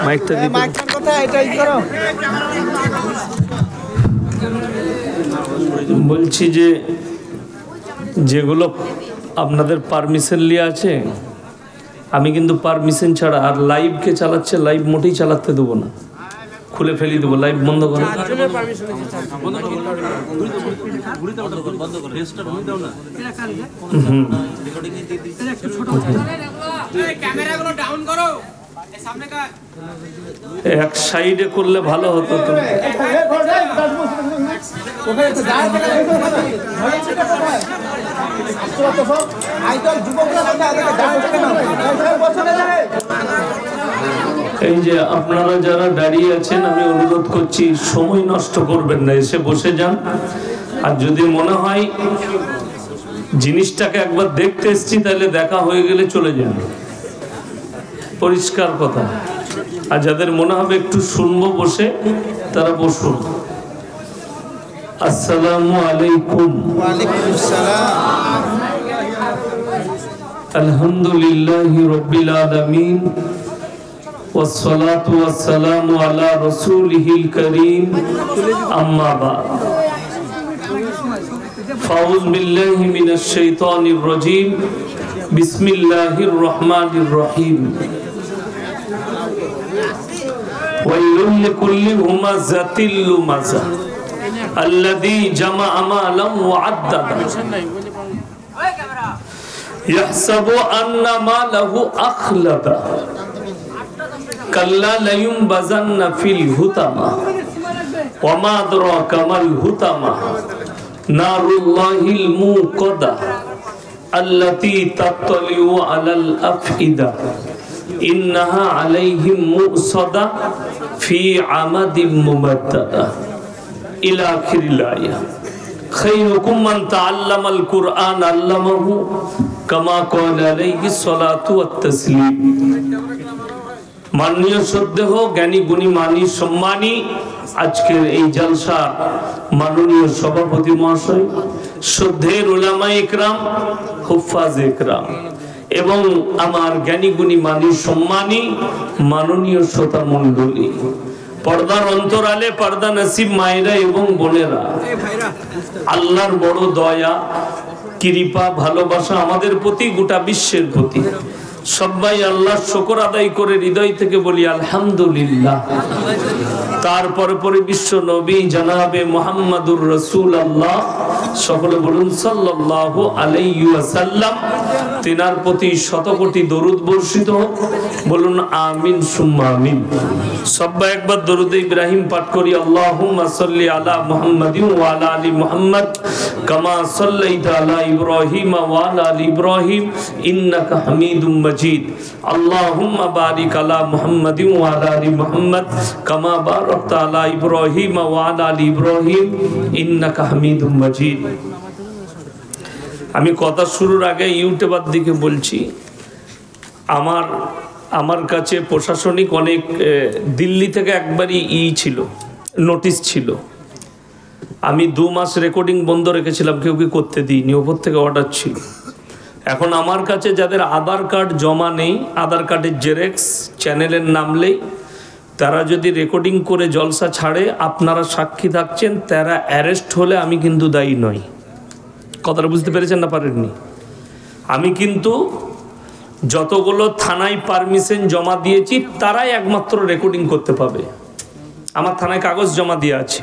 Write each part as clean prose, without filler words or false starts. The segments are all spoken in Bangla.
মাইকটা দিতে মাইকটার কথা এটাই করো। বলছি যে যেগুলো আপনাদের পারমিশন নিয়ে আছে, আমি কিন্তু পারমিশন ছাড়া আর লাইভকে চালাচ্ছে, লাইভ মোটেই চালাতে দেবো না, খুলে ফেলি দেবো, লাইভ বন্ধ করো। এক সাইডে করলে ভালো হতো তো। এই যে আপনারা যারা দাঁড়িয়ে আছেন, আমি অনুরোধ করছি সময় নষ্ট করবেন না, এসে বসে যান। আর যদি মনে হয় জিনিসটাকে একবার দেখতে এসছি, তাহলে দেখা হয়ে গেলে চলে যান, পরিষ্কার কথা। আর যাদের মনে হবে একটু শুনবো বসে, তারা বসুন। আসসালামু আলাইকুম। ওয়ালাইকুম সালাম। আলহামদুলিল্লাহি রাব্বিল আলামিন ওয়াসসালাতু ওয়াসসালামু আলা রাসূলিহিল কারীম, আম্মা বা'দ। ফাউযু বিল্লাহি মিনাশ শাইতানির রাজীম। বিসমিল্লাহির রহমানির রহিম। ওয়াইলুল লিকুল্লি হুমাযাতিল লুমাযা আল্লাযী জামা'a মালান ওয়া আদ্দাদা ইয়াহসাবু আন্না মালাহু আখলাদা কাল্লা লায়ুনবাযান্না ফিল হুতামা ওয়া মা আদরাকা মাল হুতামা নারুল্লাহিল মুকাদা আল্লাতী তাত্তালিউ আলাল আফইদা ইন্নাহা আলাইহিম মুসাদা ফি আমাদিম মুমাদ্দাদা ইলা আখিরিল আয়া। খায়রুকুম মান তাআল্লামাল কুরআন আল্লামাহু কামা ক্বালা আলাইহিস সালাতু ওয়াত তাসলিম। মাননীয় শ্রদ্ধেয় জ্ঞানী গুণী মানী সম্মানী আজকের এই জলসার মাননীয় সভাপতি মহাশয়, শ্রদ্ধেয় উলামায়ে ইকরাম, হুফাজে ইকরাম এবং আমার জ্ঞানী গুণী মানী সম্মানী মাননীয় শ্রোতা মণ্ডলী, পর্দার অন্তরালে পর্দা নসিব মায়েরা এবং বোনেরা, আল্লাহর বড় দয়া, কৃপা, ভালোবাসা আমাদের প্রতি, গোটা বিশ্বের প্রতি। সবাই আল্লাহর শুকর আদায় করে হৃদয় থেকে বলি আলহামদুলিল্লাহ। তারপরে পরে বিশ্ব নবী জনাবে মুহাম্মাদুর রাসূলুল্লাহ, সকলে বলুন সাল্লাল্লাহু আলাইহি ওয়াসাল্লাম। তিনার প্রতি শত কোটি দরুদ বর্ষিত হোক, বলুন আমিন সুম্মা আমিন। সবাই একবার দরুদ ইব্রাহিম পাঠ করি। আল্লাহুম্মা সাল্লি আলা মুহাম্মাদিন ওয়া আলা আলি মুহাম্মাদ কামা সাল্লাইতা আলা ইব্রাহিম ওয়া আলা আলি ইব্রাহিম ইন্নাকা হামিদুম মাজিদ। আল্লাহুম্মা বারিক আলা মুহাম্মাদিন ওয়া আলা আলি মুহাম্মাদ কামা বারাকতা আলা ইব্রাহিম ওয়া আলা আলি ইব্রাহিম ইন্নাকা হামিদুম মাজিদ। আমি কথা শুরুর আগে ইউটিউবার দিকে বলছি, আমার কাছে প্রশাসনিক অনেক দিল্লি থেকে একবারই ছিল, নোটিশ ছিল। আমি 2 মাস রেকর্ডিং বন্ধ রেখেছিলাম, কেউ কি করতে দিইনি, ওপর থেকে অর্ডার ছিল। এখন আমার কাছে যাদের আধার কার্ড জমা নেই, আধার কার্ডের জেরক্স চ্যানেলের নামলেই, তারা যদি রেকর্ডিং করে জলসা ছাড়ে, আপনারা সাক্ষী থাকছেন, তারা অ্যারেস্ট হলে আমি কিন্তু দায়ী নই। কথাটা বুঝতে পেরেছেন না পারেননি? আমি কিন্তু যতগুলো থানায় পারমিশন জমা দিয়েছি, তারাই একমাত্র রেকর্ডিং করতে পাবে। আমার থানায় কাগজ জমা দিয়ে আছে,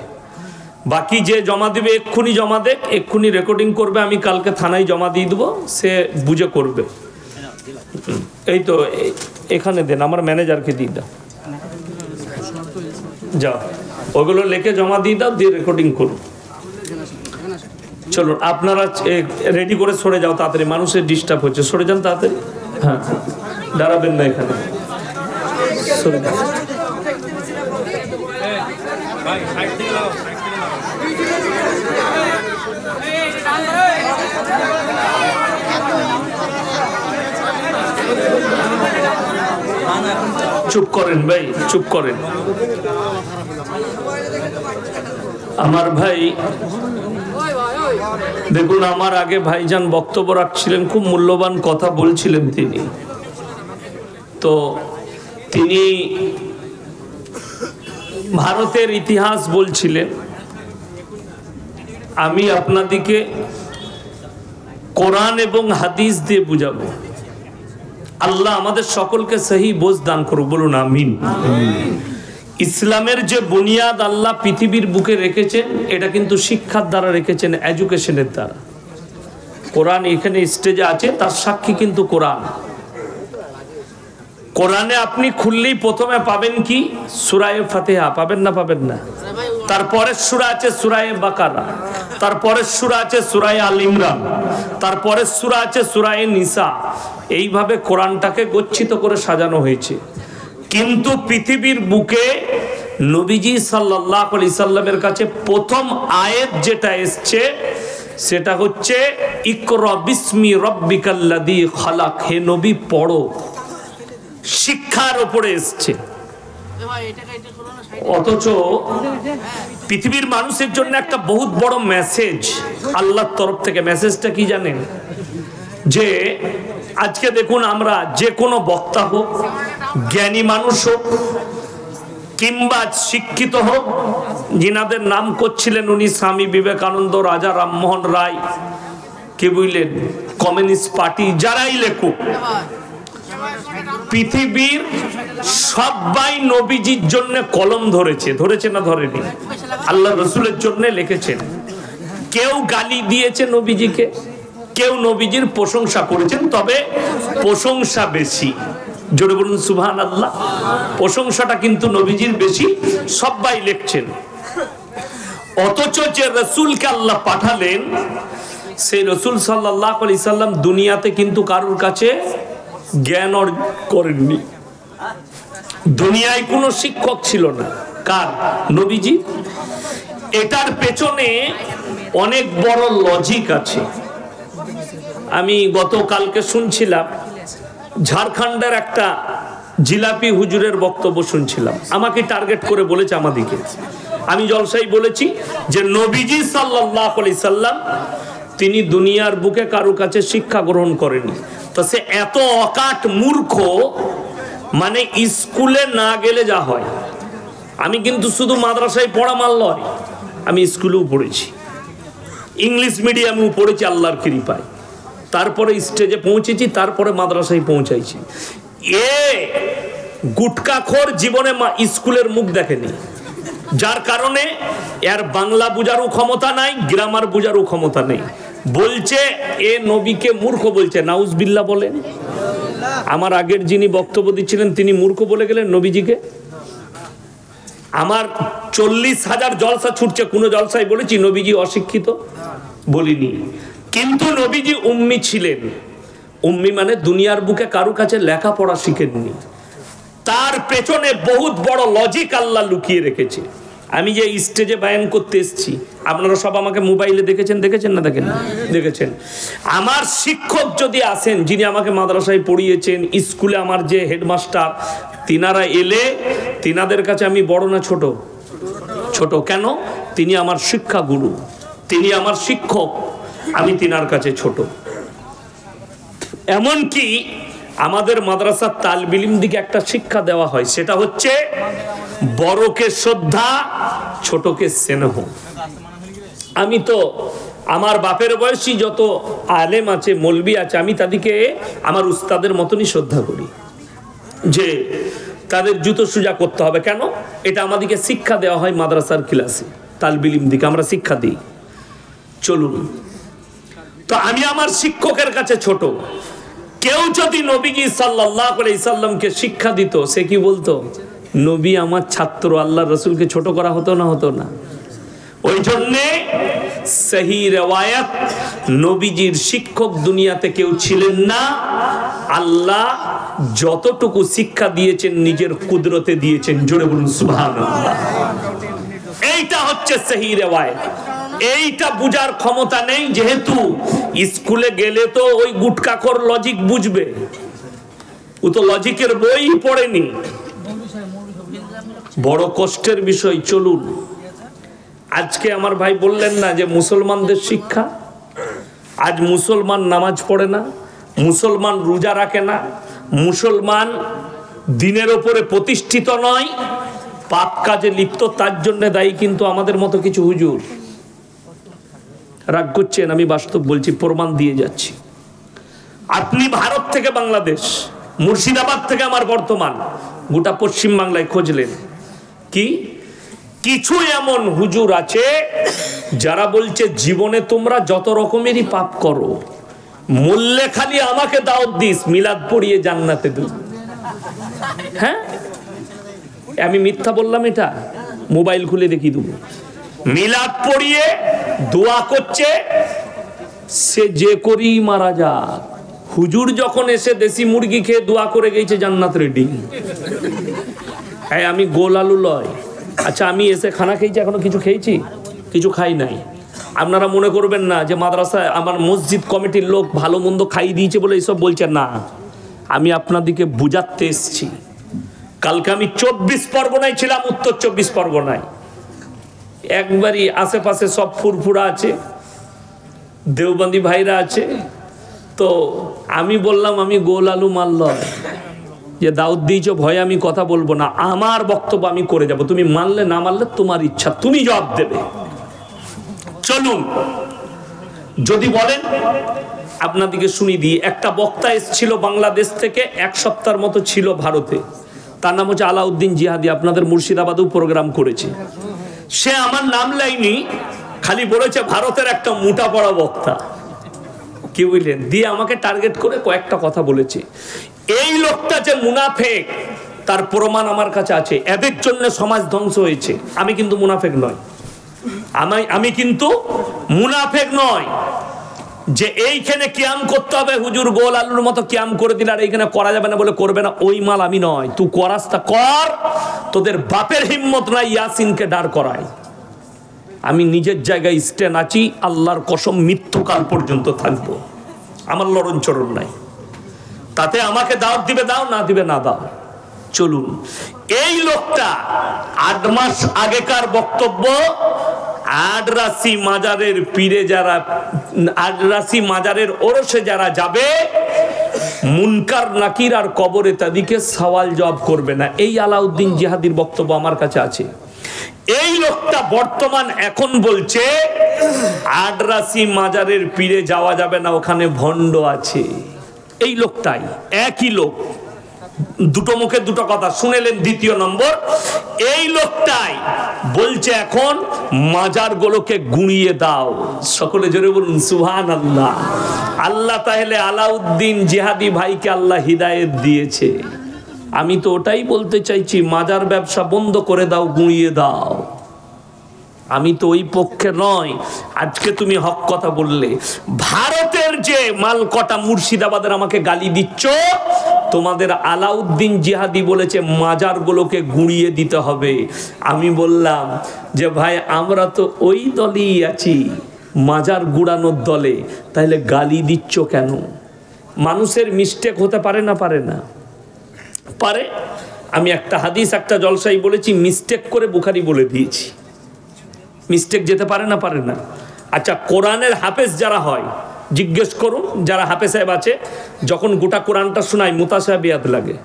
বাকি যে জমা দিবে এক্ষুনি জমা দেখ, এক্ষুনি রেকর্ডিং করবে, আমি কালকে থানায় জমা দিয়ে দেবো, সে বুঝে করবে। এই তো এখানে দেন, আমার ম্যানেজারকে দিয়ে দাও, যাও ওগুলো লেখে জমা দিয়ে দাও, দিয়ে রেকর্ডিং করুন। চলুন আপনারা রেডি করে সরে যাও তাড়াতাড়ি, মানুষের ডিস্টার্ব হচ্ছে, সরে যান তাড়াতাড়ি। হ্যাঁ, দাঁড়াবেন না এখানে, সরে যান। চুপ করেন ভাই, চুপ করেন। আমার ভাই দেখুন, আমার আগে ভাইজান বক্তব্য রাখছিলেন, খুব মূল্যবান কথা বলছিলেন তিনি। তো তিনি ভারতের ইতিহাস বলছিলেন, আমি আপনাদেরকে কোরআন এবং হাদিস দিয়ে বুঝাবো। আল্লাহ আমাদের সকলকে সহি বোঝ দান করুক, বলুন আমিন। ইসলামের যে বুনিয়াদ আল্লাহ পৃথিবীর বুকে রেখেছেন, এটা কিন্তু শিক্ষার দ্বারা রেখেছেন, এডুকেশনের দ্বারা। কোরআন এখানে স্টেজে আছে, তার সাক্ষী কিন্তু কোরআন। কোরআনে আপনি খুললেই প্রথমে পাবেন কি? সূরা ফাতিহা পাবেন না? পাবেন না? তারপরে সূরা আছে সূরা বাকারা, তারপরে সূরা আছে সূরা আল ইমরান, তারপরে সূরা আছে সূরা নিসা। এইভাবে কোরআনটাকে গচ্ছিত করে সাজানো হয়েছে। কিন্তু পৃথিবীর বুকে নবীজি সাল্লাল্লাহু আলাইহি সাল্লামের কাছে প্রথম আয়াত যেটা এসছে সেটা হচ্ছে ইকরা বিসমি রাব্বিকাল্লাযী খালাক। হে নবী পড়ো। শিক্ষার উপরে এসছে। অথচ পৃথিবীর মানুষের জন্য একটা বহুত বড় মেসেজ আল্লাহর তরফ থেকে। মেসেজটা কি জানেন? যে আজকে দেখুন, আমরা যে কোনো বক্তা হোক, জ্ঞানী মানুষ হোক কিংবা শিক্ষিত হোক, যিনাদের নাম করছিলেন উনি স্বামী বিবেকানন্দ, রাজা রামমোহন রায়, কে বুঝলেন, কমিউনিস্ট পার্টি, যারাই লেখুক, পৃথিবীর সবাই নবীজির জন্য কলম ধরেছে। ধরেছে না ধরেনি? আল্লাহ রসুলের জন্য লিখেছেন। কেউ গালি দিয়েছে নবীজিকে, কেউ নবীজির প্রশংসা করেছেন, তবে প্রশংসা বেশি। জোরে বলুন সুবহানাল্লাহ। প্রশংসাটা কিন্তু নবীজির বেশি, সবাই লিখছেন। অথচ যে রসুলকে আল্লাহ পাঠালেন, সেই রসুল সাল্লাল্লাহু আলাইহি সাল্লাম দুনিয়াতে কিন্তু কারোর কাছে জ্ঞান অর্জন করেননি। দুনিয়ায় কোনো শিক্ষক ছিল না। কার? নবীজি। এটার পেছনে অনেক বড় লজিক আছে। আমি গতকালকে শুনছিলাম, ঝাড়খণ্ডের একটা জিলাপি হুজুরের বক্তব্য শুনছিলাম। আমাকে টার্গেট করে বলেছে আমাদিকে। আমি জলসাই বলেছি যে নবীজি সাল্লাল্লাহু আলাইহি সাল্লাম তিনি দুনিয়ার বুকে কারো কাছে শিক্ষা গ্রহণ করেনি। তো সে এত অকাট মূর্খ, মানে স্কুলে না গেলে যা হয়। আমি কিন্তু শুধু মাদ্রাসায় পড়া মাল নয়, আমি স্কুলেও পড়েছি, ইংলিশ মিডিয়ামেও পড়েছি আল্লাহর কৃপায়। তারপরে স্টেজে পৌঁছেছি, তারপরে মাদ্রাসায় পৌঁছাইছি। এ গুটকাখোর জীবনে স্কুলের মুখ দেখেনি, যার কারণে এর বাংলা বুঝারও ক্ষমতা নাই, গ্রামার বুঝারও ক্ষমতা নেই। বলছে এ নবীকে মূর্খ বলছে। নাউজবিল্লাহ বলেন। আমার আগের যিনি বক্তব্য দিচ্ছিলেন তিনি মূর্খ বলে গেলেন নবীজিকে। আমার 40,000 জলসা ছুটছে, কোন জলসায় বলেছি নবীজি অশিক্ষিত? বলিনি। কিন্তু নবীজি উম্মি ছিলেন। উম্মি মানে দুনিয়ার বুকে কারো কাছে লেখাপড়া শিখেননি। তার পেছনে বহুত বড় লজিক আল্লাহ লুকিয়ে রেখেছে। আমি যে স্টেজে বায়ান করতে এসেছি, আপনারা সব আমাকে মোবাইলে দেখেছেন না? দেখেছেন। আমার শিক্ষক যদি আসেন, যিনি আমাকে মাদ্রাসায় পড়িয়েছেন, স্কুলে আমার যে হেডমাস্টার, তিনারা এলে তিনাদের কাছে আমি বড় না ছোট? ছোট। কেন? তিনি আমার শিক্ষা গুরু, তিনি আমার শিক্ষক, আমি তিনার কাছে ছোট। এমনকি আমাদের মাদ্রাসার তালবিল ইলম দিকে একটা শিক্ষা দেওয়া হয়, সেটা হচ্ছে বড়কে শ্রদ্ধা, ছোটকে স্নেহ। আমি তো আমার বাপের বয়সী যত আলেম আছে, মৌলবি আছে, আমি তাদেরকে আমার উস্তাদের মতনই শ্রদ্ধা করি, যে তাদের জুতো সোজা করতে হবে। কেন? এটা আমাদেরকে শিক্ষা দেওয়া হয় মাদ্রাসার ক্লাসে, তালবিল ইলম দিকে আমরা শিক্ষা দিই। চলুন, তো আমি আমার শিক্ষকের কাছে ছোট। কেউ যদি নবীজি সাল্লাল্লাহু আলাইহি সাল্লামকে শিক্ষা দিত, সে কি বলতো? নবী আমার ছাত্র। আল্লাহর রাসূলকে ছোট করা হতো না? হতো না। ওই জন্যে সহি রিওয়ায়াত, নবীজির শিক্ষক দুনিয়াতে কেউ ছিলেন না। আল্লাহ যতটুকু শিক্ষা দিয়েছেন নিজের কুদরতে দিয়েছেন। জোরে বলুন সুবহানাল্লাহ। এইটা হচ্ছে সহি রিওয়ায়াত। এইটা বুঝার ক্ষমতা নেই, যেহেতু স্কুলে গেলে তো ওই গুটকাখোর লজিক বুঝবে, ও তো লজিকের বই পড়েনি। বড় কষ্টের বিষয়। চলুন, আজকে আমার ভাই বললেন না যে মুসলমানদের শিক্ষা, আজ মুসলমান নামাজ পড়ে না, মুসলমান রোজা রাখে না, মুসলমান দিনের ওপরে প্রতিষ্ঠিত নয়। পাপ কাজে লিপ্ত তার জন্য দায়ী কিন্তু আমাদের মতো কিছু হুজুর। রাগ করছেন, আমি বাস্তব বলছি, প্রমাণ দিয়ে যাচ্ছি। আপনি ভারত থেকে বাংলাদেশ, মুর্শিদাবাদ থেকে আমার বর্তমান, গোটা পশ্চিম বাংলায় খুঁজলেন কি কিছু এমন হুজুর আছে যারা বলছে জীবনে তোমরা যত রকমেরই পাপ করো, মূল্যে খালি আমাকে দাওয়াত দিস, মিলাদ পড়িয়ে জান্নাতে দেব। হ্যাঁ, আমি মিথ্যা বললাম? এটা মোবাইল খুলে দেখিয়ে দেবো। মিলাদ পড়িয়ে দোয়া করছে, সে যে করি মারা যাক। হুজুর যখন এসে দেশি মুরগি খেয়ে দোয়া করে গেছে জান্নাত রেডি। হ্যাঁ, আমি গোল আলু লয়। আচ্ছা, আমি এসে খানা খেয়েছি, এখনো কিছু খেয়েছি? কিছু খাই নাই। আপনারা মনে করবেন না যে মাদ্রাসায় আমার মসজিদ কমিটির লোক ভালো মন্দ খাই দিয়েছে বলে এইসব বলছে না। আমি আপনাদেরকে বুঝাতে এসছি। কালকে আমি 24 পরগনায় ছিলাম, উত্তর 24 পরগনায়। একবারই আশেপাশে সব ফুরফুরা আছে, দেওবন্দি ভাইরা আছে। তো আমি বললাম আমি গোল আলু মাল লয়, যে দাউদ দিয়েছ ভয়ে আমি কথা বলবো না, আমার বক্তব্য আমি করে যাব, তুমি মানলে না মানলে তোমার ইচ্ছা, তুমি জবাব দেবে। চলুন, যদি বলেন আপনাদেরকে শুনিয়ে দিই। একটা বক্তা এসেছিল বাংলাদেশ থেকে, 1 সপ্তাহের মতো ছিল ভারতে। তার নাম হচ্ছে আলাউদ্দিন জিহাদি, আপনাদের মুর্শিদাবাদেও প্রোগ্রাম করেছে। সে আমার নাম লাইনি, খালি বলেছে ভারতের একটা মোটা পড়া বক্তা। কি বুঝলেন? দিয়ে আমাকে টার্গেট করে কয়েকটা কথা বলেছে। এই লোকটা যে মুনাফেক তার প্রমাণ আমার কাছে আছে। এদের জন্য সমাজ ধ্বংস হয়েছে। আমি কিন্তু মুনাফেক নয়, আমি কিন্তু মুনাফেক নয় যে এইখানে কিয়াম করতে হবে, হুজুর গোল আলুর মতো কিয়াম করে দিলে আর এইখানে করা যাবে না বলে করবে না, ওই মাল আমি নয়। তুই করাস তা কর, তোদের বাপের হিম্মত নাই ইয়াসিনকে দাঁড় করায়। আমি নিজের জায়গায় স্ট্যান্ড আছি, আল্লাহর কসম মৃত্যুকাল পর্যন্ত থাকবো। আমার লড়ন চরণ নাই। তাতে আমাকে দাওয়াত দিবে দাও, না দিবে না দাও। চলুন, এই লোকটা 8 মাস আগেকার বক্তব্য, আডরাসি মাজারের পীরে যারা, আডরাসি মাজারের ওরসে যারা যাবে, মুনকার নাকির আর কবরে তাদেরকে সওয়াল জবাব করবে না। এই আলাউদ্দিন জিহাদির বক্তব্য আমার কাছে আছে। এই লোকটা বর্তমান এখন বলছে আডরাসি মাজারের পীরে যাওয়া যাবে না, ওখানে ভণ্ড আছে। এই লোকটাই, একই লোক, দুটো মুখে দুটো কথা শুনেলেন। দ্বিতীয় নম্বর, এই লোকটাই বলছে এখন মাজারগুলোকে গুঁড়িয়ে দাও। সকলে জোরে বলুন সুবহানাল্লাহ। আল্লাহ তাহলে আলাউদ্দিন জিহাদি ভাইকে আল্লাহ হিদায়েত দিয়েছে। আমি তো ওটাই বলতে চাইছি, মাজার ব্যবসা বন্ধ করে দাও, গুঁড়িয়ে দাও। আমি তো ওই পক্ষে নয়। আজকে তুমি হক কথা বললে, ভারতের যে মাল কটা মুর্শিদাবাদের আমাকে গালি দিচ্ছ, তোমাদের আলাউদ্দিন জিহাদি বলেছে মাজারগুলোকে গুঁড়িয়ে দিতে হবে। আমি বললাম যে ভাই আমরা তো ওই দলই আছি, মাজার গুড়ানোর দলে, তাহলে গালি দিচ্ছ কেন? মানুষের মিস্টেক হতে পারে না? পারে না? পারে। আমি একটা হাদিস, একটা জলসাই বলেছি, মিস্টেক করে বুখারি বলে দিয়েছি। মিস্টেক যেতে পারে না? পারে না। আচ্ছা, কোরআনের হাফেজ যারা হয় জিজ্ঞেস করুন, যারা হাফেজ সাহেব আছে, যখন গোটা কোরআনটা শোনায় মুতাশাবিহাত লাগে।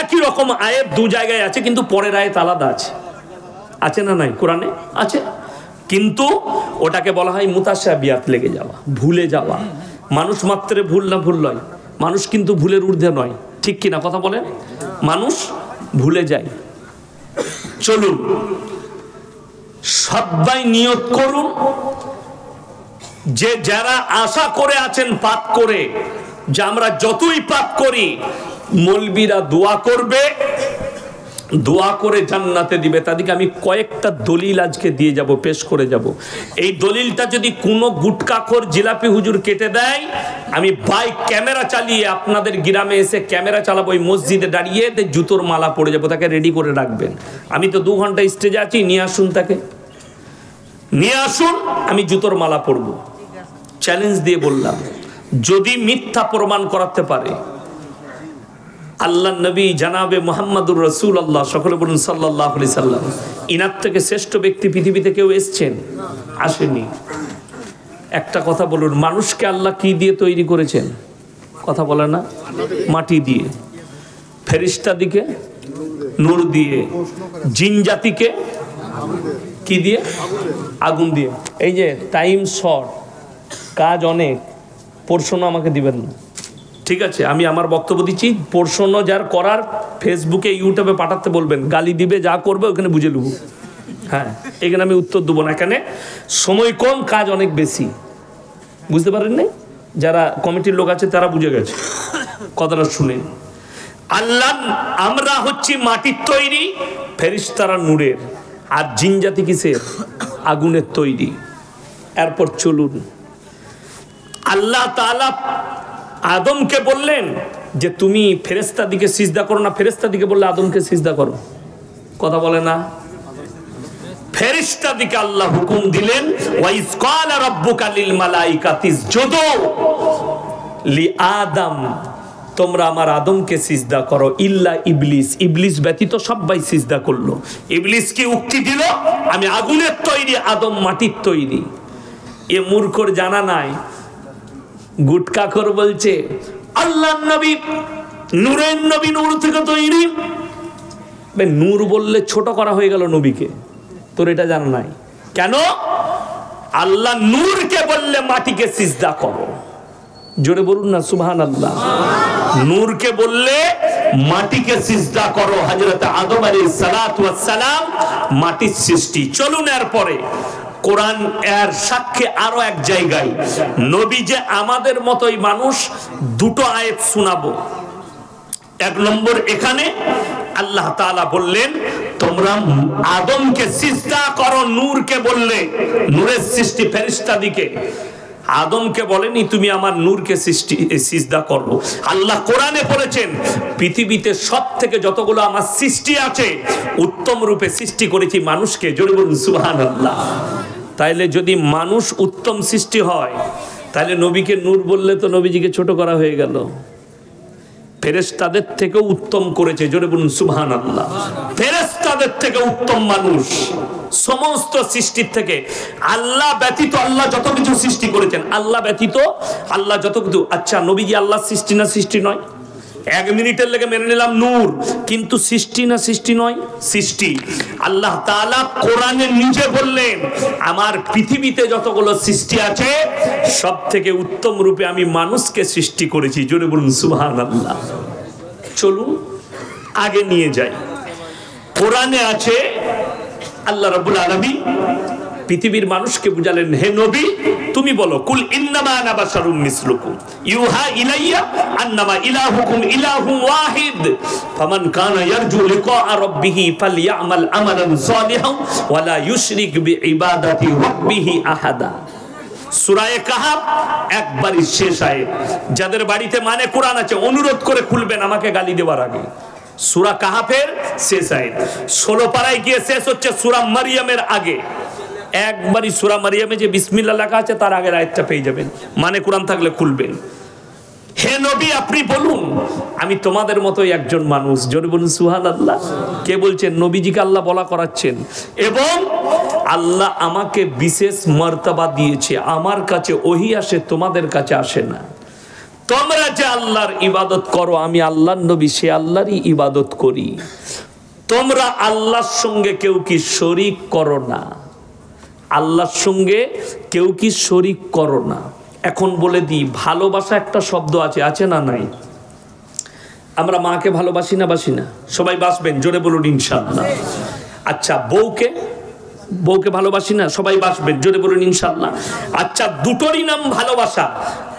একই রকম আয়াত দু জায়গায় আছে, কিন্তু পরের আয়াত আলাদা আছে। আছে না নাই? কোরআনে আছে, কিন্তু ওটাকে বলা হয় মুতাশাবিহাত, লেগে যাওয়া, ভুলে যাওয়া। মানুষ মাত্রে ভুল না ভুল নয়, মানুষ কিন্তু ভুলের ঊর্ধ্বে নয়। ঠিক কিনা কথা বলেন? মানুষ ভুলে যায়। চলুন, সবাই নিয়ত করুন যে যারা আশা করে আছেন পাপ করে, যে আমরা যতই পাপ করি মৌলবীরা দোয়া করবে, দোয়া করে জান্নাতে দিবে। তাদেরকে আমি কয়েকটা দলিল আজকে দিয়ে যাব, পেশ করে যাব। এই দলিলটা যদি কোনো গুটকাখোর জিলাপি হুজুর কেটে দেয়, আমি বাইক ক্যামেরা চালিয়ে আপনাদের গ্রামে এসে ক্যামেরা চালাবো, ওই মসজিদে দাঁড়িয়ে জুতোর মালা পড়ে যাবো, তাকে রেডি করে রাখবেন। আমি তো 2 ঘন্টা স্টেজে আছি, নিয়ে আসুন, তাকে নিয়ে আসুন, আমি জুতোর মালা পরব। চ্যালেঞ্জ দিয়ে বললাম, যদি মিথ্যা প্রমাণ করাতে পারে আল্লাহ নবী জানাবে মুহাম্মাদুর রাসূলুল্লাহ, সকলে বলুন সাল্লাল্লাহু আলাইহি সাল্লাম, ইনার থেকে শ্রেষ্ঠ ব্যক্তি পৃথিবীতে কেউ এসেছেন? আসেনি। একটা কথা বলুন, মানুষকে আল্লাহ কি দিয়ে তৈরি করেছেন? কথা বলে না? মাটি দিয়ে। ফেরেশতা দিকে নূর দিয়ে, জিন জাতিকে কি দিয়ে? আগুন দিয়ে। এই যে টাইম শর্ট, কাজ অনেক, প্রশ্ন আমাকে দিবেন না, ঠিক আছে? আমি আমার বক্তব্য দিচ্ছি, প্রশ্ন যার করার ফেসবুকে ইউটিউবে পাঠাতে বলবেন, গালি দিবে, যা করবে ওখানে বুঝে নেব। হ্যাঁ, এখানে আমি উত্তর দেবো না, এখানে সময় কম, কাজ অনেক বেশি। বুঝতে পারেন নাই? যারা কমিটির লোক আছে তারা বুঝে গেছে কথাটা শুনে। আল্লাহ, আমরা হচ্ছি মাটির তৈরি, ফেরেশতারা নূরের, আর জিন জাতি কিসের? আগুনের তৈরি। এরপর চলুন, আল্লাহ তাআলা আদমকে বললেন যে তুমি ফেরেশতা দিকে সিজদা করো না, ফেরেশতা দিকে বললে আদমকে সিজদা করো। কথা বলে না? ফেরেশতা দিকে আল্লাহ হুকুম দিলেন, ওয়াইজ ক্বালা রাব্বুকা লিল মালাইকাতি ইসজুদু লি আদম, তোমরা আমার আদমকে সিজদা করো, ইল্লা ইবলিস, ইবলিস ব্যতীত সবাই সিজদা করলো। ইবলিস কি উক্তি দিল? আমি আগুনের তৈরি, আদম মাটির তৈরি। এ মূর্খর জানা নাই। গুটকাখোর বলছে আল্লাহর নবী নূরের নবী, নূর থেকে তৈরি। নূর বললে ছোট করা হয়ে গেল নবীকে, তোর এটা জানা নাই কেন? আল্লাহ নূরকে বললে মাটিকে সিজদা করো, জোরে বলুন না সুবহানাল্লাহ। নূরকে বললে মাটিকে সিজদা করো। হযরত আদম আলাইহিস সালাতু ওয়াস সালাম মাটির সৃষ্টি। চলুন এরপরে কোরআন এর সাক্ষ্যে আরো এক জায়গায় নবী যে আমাদের মতোই মানুষ, দুটো আয়াত শোনাবো। এক নম্বর, এখানে আল্লাহ তাআলা বললেন তোমরা আদমকে সিজদা করো, নূরকে বললে, নূরের সৃষ্টি ফেরেশতা দিকে। আদমকে বলেনি তুমি আমার নূরকে সিজদা করো। আল্লাহ কোরআনে বলেছেন পৃথিবীতে সব থেকে যতগুলো আমার সৃষ্টি আছে উত্তম রূপে সৃষ্টি করেছি মানুষকে। জোরে বলুন সুবহানাল্লাহ। তাইলে যদি মানুষ উত্তম সৃষ্টি হয়, তাহলে নবীকে নূর বললে তো নবীজিকে ছোট করা হয়ে গেল। ফেরেশতাদের থেকে উত্তম করেছে, জোরে বলুন সুবহানাল্লাহ। ফেরেশতাদের থেকে উত্তম মানুষ সমস্ত সৃষ্টির থেকে। আল্লাহ ব্যতীত আল্লাহ যত কিছু সৃষ্টি করেছেন, আল্লাহ ব্যতীত আল্লাহ যত কিছু। আচ্ছা, নবীজি আল্লাহ সৃষ্টি না সৃষ্টি নয়? 1 মিনিটের লেগে মেনে নিলাম নূর, কিন্তু সৃষ্টি না সৃষ্টি নয়? সৃষ্টি। আল্লাহ তাআলা কোরআনে নিজে বললেন আমার পৃথিবীতে যতগুলো সৃষ্টি আছে সব থেকে উত্তম রূপে আমি মানুষকে সৃষ্টি করেছি। জোরে বলুন সুবহানাল্লাহ। চলুন আগে নিয়ে যাই। কোরআনে আছে আল্লাহ রাব্বুল আলামিন পৃথিবীর মানুষকে বুঝালেন, হে নবী তুমি বলো, কুল ইন্নামা আনা বাশারুম মিসলুকুম ইউহা ইলাইয়া আন্নামা ইলাহুকুম ইলাহুম ওয়াহিদ ফামান কানা ইয়ারজু লিকা রাব্বিহি ফালইয়ামাল আমালান সালিহান ওয়া লা ইউশরিক বিইবাদাতি রাব্বিহি আহাদা। সূরা কাহাফ একবারই শেষ আয়াত। যাদের বাড়িতে মানে কোরআন আছে অনুরোধ করে খুলবেন আমাকে গালি দেওয়ার আগে। সূরা কাহাফের শেষ আয়াত 16 পারায় গিয়ে শেষ হচ্ছে সূরা মারইয়ামের আগে। একবারই সূরা মারইয়ামে যে বিসমিল্লাহ লেখা আছে তার আগের আয়াতটা পেয়ে যাবেন, মানে কোরআন থাকলে খুলবেন। হে নবী আপনি বলুন আমি তোমাদের মতোই একজন মানুষ। জোরে বলুন সুবহানাল্লাহ। কে বলছেন? নবীজিকে আল্লাহ বলা করাচ্ছেন। এবং আল্লাহ আমাকে বিশেষ মর্তবা দিয়েছে, আমার কাছে ওহী আসে, তোমাদের কাছে আসে না। তোমরা যে আল্লাহর ইবাদত করো, আমি আল্লাহর নবী সে আল্লাহরই ইবাদত করি। তোমরা আল্লাহর সঙ্গে কেউ কি শরীক করো না, আল্লাহর সঙ্গে কেউ কি শরীক করো না। এখন বলে দিই, ভালোবাসা একটা শব্দ আছে, আছে না নাই? আমরা মাকে ভালোবাসি না বাসি না? সবাই বাসবেন, জোরে বলুন ইনশাআল্লাহ। আচ্ছা, বউকে ভালোবাসি না? সবাই বাসবেন, জোরে বলুন ইনশাআল্লাহ। আচ্ছা, দুটোরই নাম ভালোবাসা।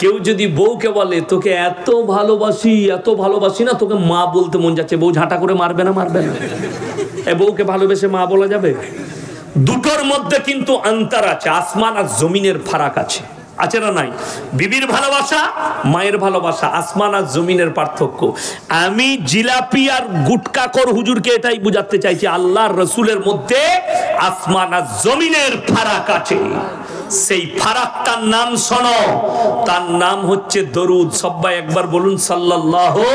কেউ যদি বউকে বলে তোকে এত ভালোবাসি না, তোকে মা বলতে মন যাচ্ছে, বউ ঝাঁটা করে মারবে না? বউকে ভালোবেসে মা বলা যাবে? দুটোর মধ্যে কিন্তু অন্তর আছে, আসমান আর জমিনের ফারাক আছে, আছে না নাই? বিবির ভালোবাসা, মায়ের ভালোবাসা, আসমান আর জমিনের পার্থক্য। আমি জিলাপি আর গুটকাখোর হুজুরকে এটাই বুঝাতে চাইছি, আল্লাহর রাসূলের মধ্যে আসমান আর জমিনের ফারাক আছে। সেই ফারাকটার নাম শোনো, তার নাম হচ্ছে দরুদ। সবাই একবার বলুন সাল্লাল্লাহু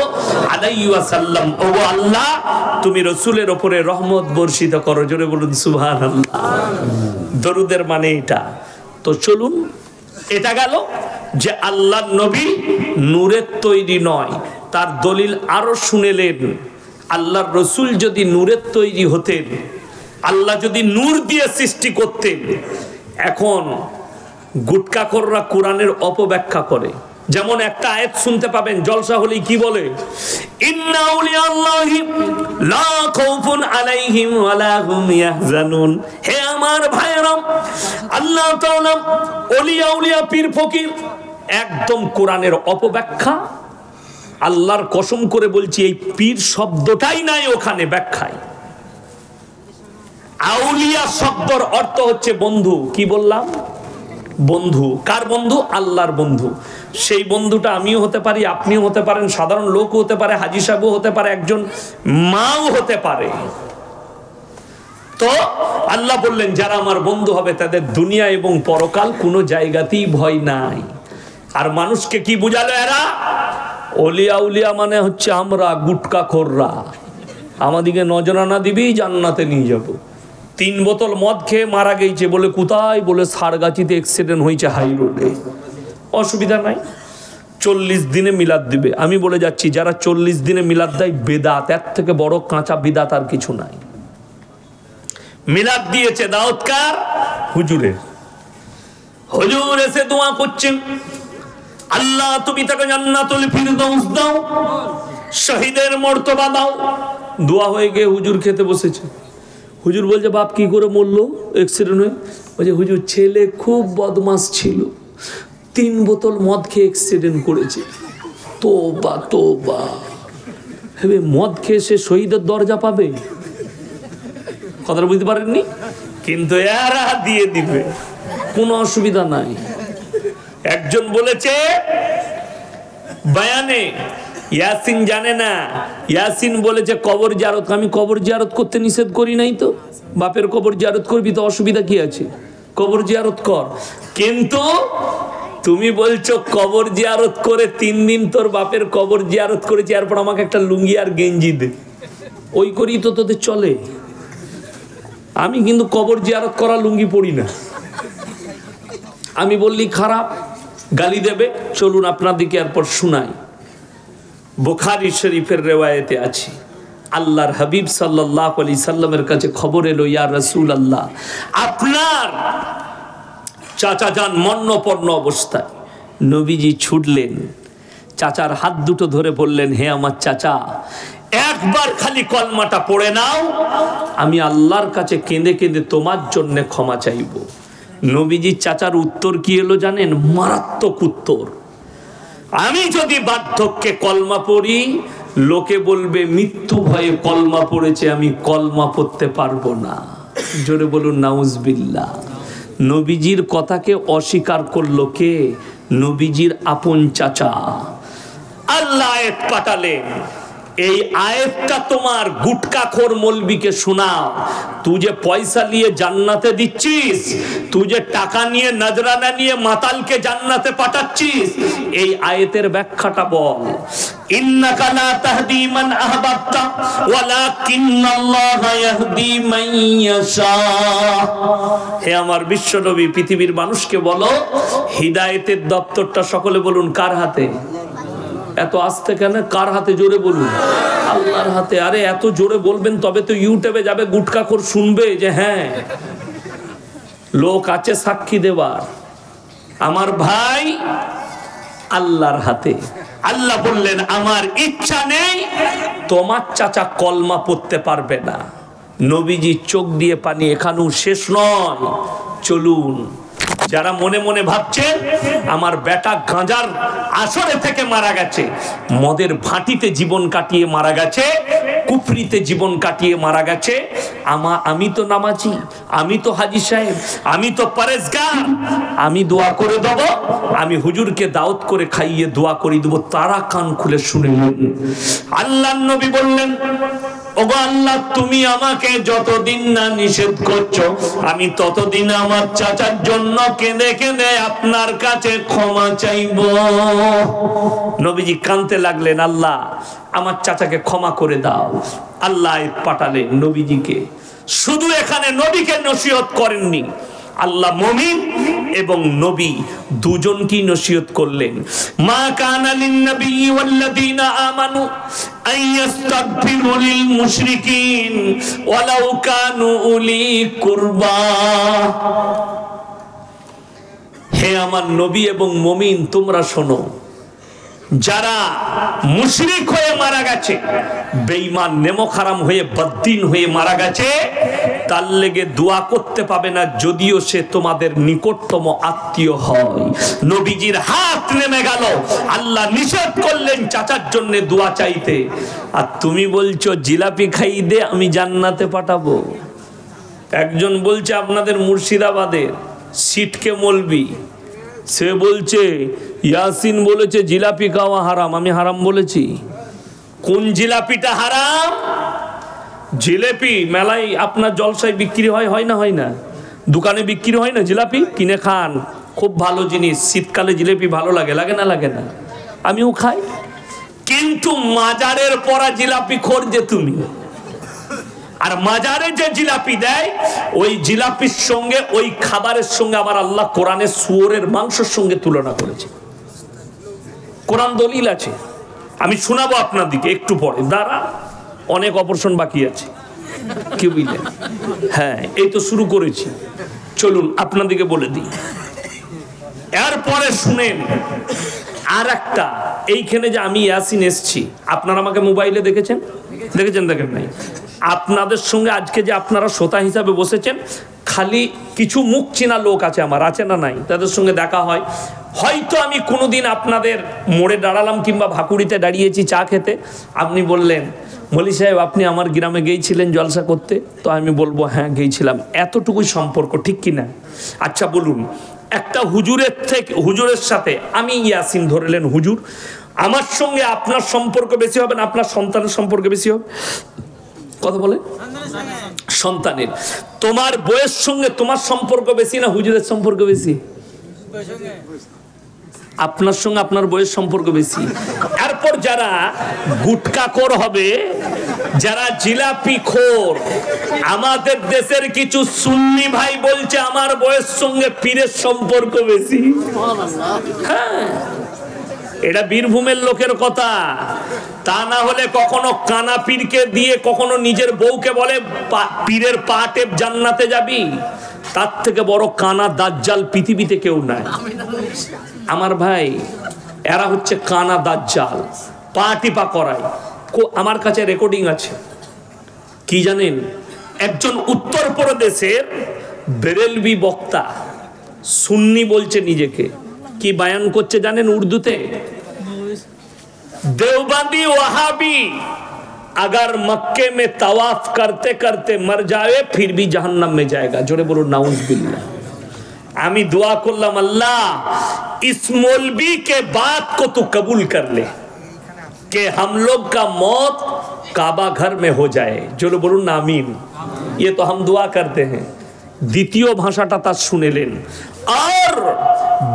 আলাইহি ওয়াসাল্লাম। ও আল্লাহ তুমি রাসূলের উপরে রহমত বর্ষিত করো। জোরে বলুন সুবহানাল্লাহ। দরুদের মানে এটা। তো চলুন, এটা গেল যে আল্লাহর নবী নূরের তৈরি নয়, তার দলিল আরো শুনেলেন। আল্লাহর রসুল যদি নূরের তৈরি হতেন, আল্লাহ যদি নূর দিয়ে সৃষ্টি করতেন, এখন গুটকাখোররা কোরআনের অপব্যাখ্যা করে। যেমন একটা আয়াত শুনতে পাবেন জলসা হলেই কি বলে, ইন্না আউলিয়াল্লাহি লা খাউফুন আলাইহিম ওয়ালা হুম ইয়াহজানুন। হে আমার ভাইরা, আল্লাহ তাআলা ওলিয়া উলিয়া পীর ফকির, একদম কোরআনের অপব্যাখ্যা। আল্লাহর কসম করে বলছি এই পীর শব্দটাই নাই ওখানে ব্যাখ্যায়। আউলিয়া শব্দের অর্থ হচ্ছে বন্ধু। কি বললাম? বন্ধু। কার বন্ধু? আল্লাহর বন্ধু। সেই বন্ধুটা আমিও হতে পারি, আপনিও হতে পারেন, সাধারণ লোকও হতে পারে, হাজী সাহেবও হতে পারে, একজন মাও হতে পারে। তো আল্লাহ বললেন যারা আমার বন্ধু হবে তাদের দুনিয়া এবং পরকাল কোনো জায়গাতেই ভয় নাই। আর মানুষকে কি বুঝালো এরা? ওলিয়া উলিয়া মানে হচ্ছে আমরা গুটকাখোররা, আমাদিকে নজরানা দিবি জান্নাতে নিয়ে যাব। 3 বোতল মদ খেয়ে মারা গেছে বলে কোথায়? বলে সারগাছিতে অ্যাক্সিডেন্ট হয়েছে হাই রোডে। অসুবিধা নাই, 40 দিনে মিলাদ দিবে। আমি বলে যাচ্ছি যারা 40 দিনে মিলাদ দেয় বেদাত, এর থেকে বড় কাঁচা বিদাত আর কিছু নাই। মিলাদ দিয়েছে দাউদকার হুজুরের, হুজুর এসে দোয়া করছেন, আল্লাহ তুমি তাকে জান্নাতুল ফিরদাউস দাও, শহীদের মর্তবা দাও। দোয়া হয়ে গিয়ে হুজুর খেতে বসেছে। হুজুর বলছে বাপ কি করে মরলো? অ্যাক্সিডেন্ট হয়ে। বলছে হুজুর ছেলে খুব বদমাস ছিল, 3 বোতল মদ খেয়ে অ্যাক্সিডেন্ট করেছে। তোবা তোবা, হেবে মদ খেয়ে সে শহীদের দরজা পাবে? কথাটা বুঝতে পারেননি? কিন্তু এরা দিয়ে দিবে, কোনো অসুবিধা নাই। একজন বলেছে বায়ানে, ইয়াসিন জানে না, ইয়াসিন বলেছে কবর জিয়ারত। আমি কবর জিয়ারত করতে নিষেধ করি নাই তো, বাপের কবর জিয়ারত করবি তো অসুবিধা কি আছে? কবর জিয়ারত কর। কিন্তু তুমি বলছো কবর জিয়ারত করে 3 দিন তোর বাপের কবর জিয়ারত করেছি, এরপর আমাকে একটা লুঙ্গি আর গেঞ্জি দে, ওই করি তো তোদের চলে। আমি কিন্তু কবর জিয়ারত করা লুঙ্গি পরি না। আমি বললি খারাপ, গালি দেবে। চলুন আপনাদেরকে এরপর শুনাই। বুখারী শরীফের রিওয়ায়েতে আছে, আল্লাহর হাবিব সাল্লাল্লাহু আলাইহি সাল্লামের কাছে খবর এলো, ইয়া রাসূলুল্লাহ আপনার চাচা যান মরণাপন্ন অবস্থায়। নবীজি ছুটলেন, চাচার হাত দুটো ধরে বললেন, হে আমার চাচা, একবার খালি কলমাটা পড়ে নাও, আমি আল্লাহর কাছে কেঁদে কেঁদে তোমার জন্য ক্ষমা চাইব। নবীজি চাচার উত্তর কি এলো জানেন? মারাত্মক উত্তর। আমি যদি বার্ধক্যে কলমা পড়ি, লোকে বলবে মৃত্যু ভয়ে কলমা পড়েছে, আমি কলমা পড়তে পারবো না। জোরে বলুন নাউজুবিল্লাহ। নবীজির কথাকে অস্বীকার করলো কে? নবীজির আপন চাচা। আল্লাহ আয়াত পাঠালেন, এই আয়াতটা তোমার গুটকাখোর মৌলবীকে শোনাও। তুই যে পয়সা নিয়ে জান্নাতে দিচ্ছিস, তুই যে টাকা নিয়ে নজরানা নিয়ে মাতালকে জান্নাতে পাঠাচ্ছিস, এই আয়াতের ব্যাখ্যাটা বল। ইন্নাকা লা তাহদি মান আহবাবতা ওয়ালাকিন্নাল্লাহা ইয়াহদি মান ইয়াশা। হে আমার বিশ্ব নবী, পৃথিবীর মানুষকে বলো হিদায়াতের দপ্তরটা সকলে বলুন কার হাতে? এত আস্তে কেন? কার হাতে? জোরে বলুন। আল্লাহর হাতে। আরে এত জোরে বলবেন তবে তো ইউটিউবে যাবে, গুটকাখোর শুনবে যে হ্যাঁ লোক আছে সাক্ষী দেবার। আমার ভাই আল্লাহর হাতে। আল্লাহ বললেন আমার ইচ্ছা নেই তোমার চাচা কলমা পড়তে পারবে না। নবীজি চোখ দিয়ে পানি। এখানেও শেষ নয়, চলুন। যারা মনে মনে ভাবছেন আমার বেটা গাঁজার আসরে থেকে মারা গেছে, মদের ভাটিতে জীবন কাটিয়ে মারা গেছে, কুফরিতে জীবন কাটিয়ে মারা গেছে, আমি তো নামাজি, আমি তো হাজী সাহেব, আমি তো পরেজগার, আমি দোয়া করে দেব, আমি হুজুরকে দাওয়াত করে খাইয়ে দোয়া করে দেব, তারা কান খুলে শুনে নেন। আল্লাহর নবী বললেন, ওগো আল্লাহ, তুমি আমাকে যতদিন না নিষেধ করছো, আমি ততদিন আমার চাচার জন্য কেঁদে কেঁদে আপনার কাছে ক্ষমা চাইব। নবীজি কাঁদতে লাগলেন, আল্লাহ আমার চাচাকে ক্ষমা করে দাও। আল্লাহ পাঠালেন নবীজিকে। শুধু এখানে নবীকে নসিহত করেননি, আল্লাহ মুমিন এবং নবী দুজনকেই নসিহত করলেন। মা কানা লিন নবী ওয়াল্লাযীনা আমানু আইয়াস্তাগফিরু লিল মুশরিকিন ওয়ালাউ কানু উলি কুরবা। হে আমার নবী এবং মুমিন, তোমরা শোনো, যারা মুশরিক হয়ে মারা গেছে, বেঈমান নেমক হারাম হয়ে বদ্দিন হয়ে মারা গেছে, তার লেগে দোয়া করতে পাবে না যদিও সে তোমাদের নিকটতম আত্মীয় হয়। নবীজির হাত নেমে গেল, আল্লাহ নিষেধ করলেন চাচার জন্য দোয়া চাইতে, আর তুমি বলছো জিলাপি খাই দে আমি জান্নাতে পাঠাবো। একজন বলছে আপনাদের মুর্শিদাবাদের সিটকে মলবি, সে বলছে ইয়াসিন বলেছে জিলাপি খাওয়া হারাম, আমি হারাম বলেছি? কোন জিলাপিটা হারাম? জিলাপি মেলায় আপনার জলসায় বিক্রি হয় না? হয় না? দোকানে বিক্রি হয় না জিলাপি? কিনে খান, খুব ভালো জিনিস। শীতকালে জিলাপি ভালো লাগে, লাগে না? লাগে না? আমিও খাই। কিন্তু মাজারের পরা জিলাপি খোর যে তুমি, আর মাজারে যে জিলাপি দেয় ওই জিলাপির সঙ্গে ওই খাবারের সঙ্গে আমার আল্লাহ কোরআনে শুয়োরের মাংসের সঙ্গে তুলনা করেছে। কোরআন দলিল আছে, আমি শোনাবো আপনাদেরকে একটু পরে। দাঁড়া, অনেক অপারেশন বাকি আছে, কি বুঝলেন? হ্যাঁ, এই তো শুরু করেছি, চলুন আপনাদেরকে বলে দিই। এরপরে শুনেন আর একটা, এইখানে যে আমি ইয়াসিন এসছি, আপনারা আমাকে মোবাইলে দেখেছেন? দেখেছেন? দেখেন নাই? আপনাদের সঙ্গে আজকে যে আপনারা শ্রোতা হিসাবে বসেছেন, খালি কিছু মুখ চেনা লোক আছে আমার, আছে না নাই? তাদের সঙ্গে দেখা হয়। হয়তো আমি কোনোদিন আপনাদের মোড়ে দাঁড়ালাম কিংবা ভাকুড়িতে দাঁড়িয়েছি চা খেতে, আপনি বললেন মলি সাহেব আপনি আমার গ্রামে গিয়েছিলেন জলসা করতে, তো আমি বলবো হ্যাঁ গিয়েছিলাম। এতটুকুই সম্পর্ক, ঠিক কি না? আচ্ছা বলুন, একটা হুজুরের সাথে আমি ইয়াসিন ধরলেন হুজুর, আমার সঙ্গে আপনার সম্পর্ক বেশি হবে না আপনার সন্তানের সম্পর্ক বেশি হবে? কথা বলে সন্তানের। তোমার বইয়ের সঙ্গে তোমার সম্পর্ক বেশি না হুজুরের সম্পর্ক বেশি? আপনার সঙ্গে আপনার বইয়ের সম্পর্ক বেশি। এরপর যারা গুটকাখোর হবে, যারা জিলাপি খোর, আমাদের দেশের কিছু সুন্নি ভাই বলছে আমার বইয়ের সঙ্গে পীরের সম্পর্ক বেশি। হ্যাঁ, এটা বীরভূমের লোকের কথা। তা না হলে কখনো কানা পীরকে দিয়ে কখনো নিজের বউকে বলে পীরের পা টেপ জান্নাতে যাবি। তার থেকে বড় কানা দাজ্জাল পৃথিবীতে কেউ নাই। আমার ভাই, এরা হচ্ছে কানা দাজ্জাল, পা টিপা করায়। আমার কাছে রেকর্ডিং আছে, কি জানেন? একজন উত্তরপ্রদেশের বেরেলভি বক্তা, সুন্নি বলছে নিজেকে, কি বয়ান করছে জানেন উর্দুতে? देवबंदी वहाबी अगर मक्के में तवाफ करते करते मर जाए फिर भी जहन्नम में जाएगा। जोरे बोलो नाउज़ुबिल्लाह। आमी दुआ करलाम अल्लाह इस मौलवी के बात को तू कबूल कर ले कि हम लोग का मौत काबा घर में हो जाए। जोरे बोलो आमीन। ये तो हम दुआ करते हैं। द्वितीय भाषाटा तार सुनेलेन। और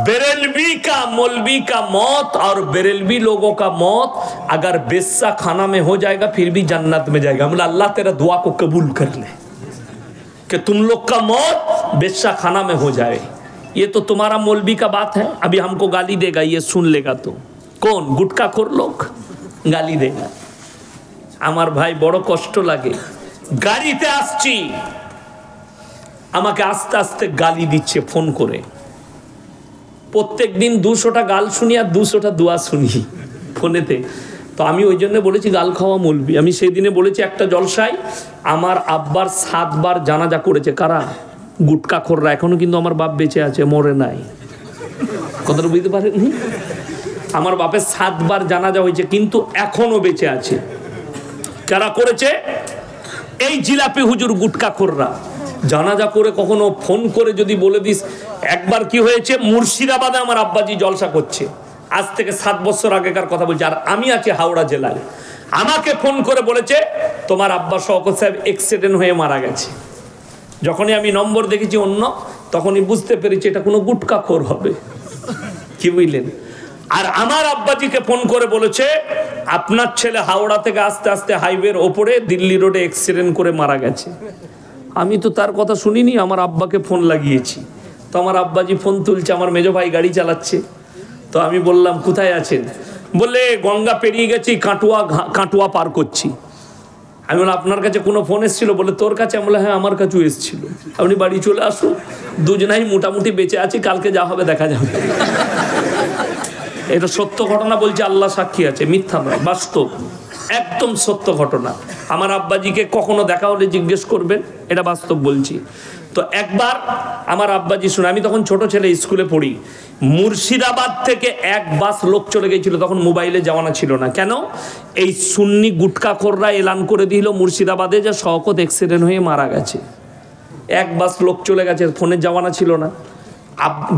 बेरेलवी का मौलवी का मौत और बेरेलवी लोगों का मौत अगर बेस्सा खाना में हो जाएगा फिर भी जन्नत में जाएगा। मतलब अल्लाह तेरा दुआ को कबूल कर ले कि तुम लोग का मौत बेस्सा खाना में हो जाए। ये तो तुम्हारा मौलवी का बात है, अभी हमको गाली देगा, ये सुन लेगा। तो कौन? गुटखाखोर लोग गाली देगा। আমার ভাই বড় কষ্ট লাগে, গাড়িতে আসছি, আমাকে আস্তে আস্তে গালি দিচ্ছে ফোন করে। প্রত্যেক দিন 200টা গাল শুনি আর 200টা দোয়া শুনি ফোনেতে। তো আমি ওই জন্য বলেছি গাল খাওয়া মৌলবি। আমি সেই দিনে বলেছি একটা জলসায় আমার আব্বার 7 বার জানাজা করেছে। কারা? গুটখাখোররা। এখনো কিন্তু আমার বাপ বেঁচে আছে, মরে নাই। কথাটা বুঝতে পারেননি? আমার বাপের 7 বার জানাজা হয়েছে, কিন্তু এখনো বেঁচে আছে। কারা করেছে? এই জিলাপি হুজুর গুটখাখোররা। জানাজা করে কখনো ফোন করে যদি বলে দিস। একবার কি হয়েছে, মুর্শিদাবাদে আমার আব্বাজি জলসা করছে, আজ থেকে 7 বছর আগেকার কথা বলছি, আর আমি আছি হাওড়া জেলায়। আমাকে ফোন করে বলেছে তোমার আব্বা শওকত সাহেব অ্যাক্সিডেন্ট হয়ে মারা গেছে। যখনই আমি নম্বর দেখেছি অন্য, তখনই বুঝতে পেরেছি এটা কোনো গুটখাখোর হবে, কি বুঝলেন? আর আমার আব্বাজিকে ফোন করে বলেছে আপনার ছেলে হাওড়া থেকে আস্তে আস্তে হাইওয়ের ওপরে দিল্লি রোডে অ্যাক্সিডেন্ট করে মারা গেছে। আমি তো তার কথা শুনিনি, আমার আব্বাকে ফোন লাগিয়েছি। তো আমার আব্বাজি ফোন তুলছে, আমার মেজো ভাই গাড়ি চালাচ্ছে। তো আমি বললাম কোথায় আছেন? বলে গঙ্গা পেরিয়ে গেছি, কাটুয়া পার করছি। আমি বললাম আপনার কাছে কোনো ফোন এসেছিল? বলে তোর কাছে। আমি বললাম হ্যাঁ আমার কাছেও এসেছিল। আপনি বাড়ি চলে আসুন, দুজনাই মোটামুটি বেঁচে আছি, কালকে যা হবে দেখা যাবে। এটা সত্য ঘটনা বলছে, আল্লাহ সাক্ষী আছে, মিথ্যা নয়, বাস্তব, একদম সত্য ঘটনা। আমার আব্বাজিকে কখনো দেখা হলে জিজ্ঞেস করবেন, এটা বাস্তব বলছি। তো একবার আমার আব্বাজি শুনে, আমি তখন ছোট ছেলে, স্কুলে পড়ি, মুর্শিদাবাদ থেকে এক বাস লোক চলে গেছিল। তখন মোবাইলে জামানা ছিল না। কেন? এই সুন্নি গুটকাখোররা এলান করে দিল মুর্শিদাবাদে যে শওকত অ্যাক্সিডেন্ট হয়ে মারা গেছে। এক বাস লোক চলে গেছে, ফোনের জামানা ছিল না।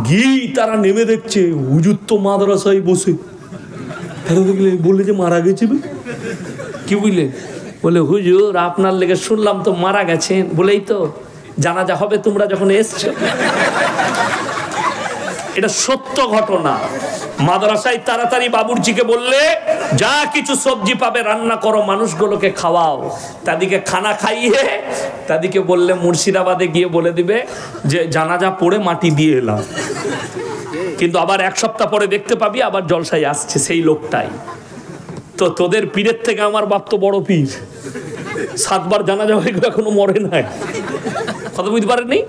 গিয়েই তারা নেমে দেখছে হুজুর তো মাদ্রাসায় বসে। তারা দেখলে বললে যে মারা গেছে। কি বুঝলেন? বলে হুজুর আপনার লেগে শুনলাম তো মারা গেছেন। বলেই তো জানাজা হবে তোমরা যখন এসছো। এটা সত্য ঘটনা। মাদ্রাসায় তাড়াতাড়ি বাবুর্চিকে বললে যা কিছু সবজি পাবে রান্না করো, মানুষগুলোকে খাওয়াও। তাদেরকে খানা খাইয়ে তাদেরকে বললে মুর্শিদাবাদে গিয়ে বলে দিবে যে জানাজা পড়ে মাটি দিয়ে এলাম। কিন্তু আবার এক সপ্তাহ পরে দেখতে পাবি আবার জলসায় আসছে সেই লোকটাই। তো তোদের পীরের থেকে আমার বাপ তো বড় পীর, 7 বার জানাজা হয়ে গেল এখনো মরে নাই। কথা বুঝতে পারেননি?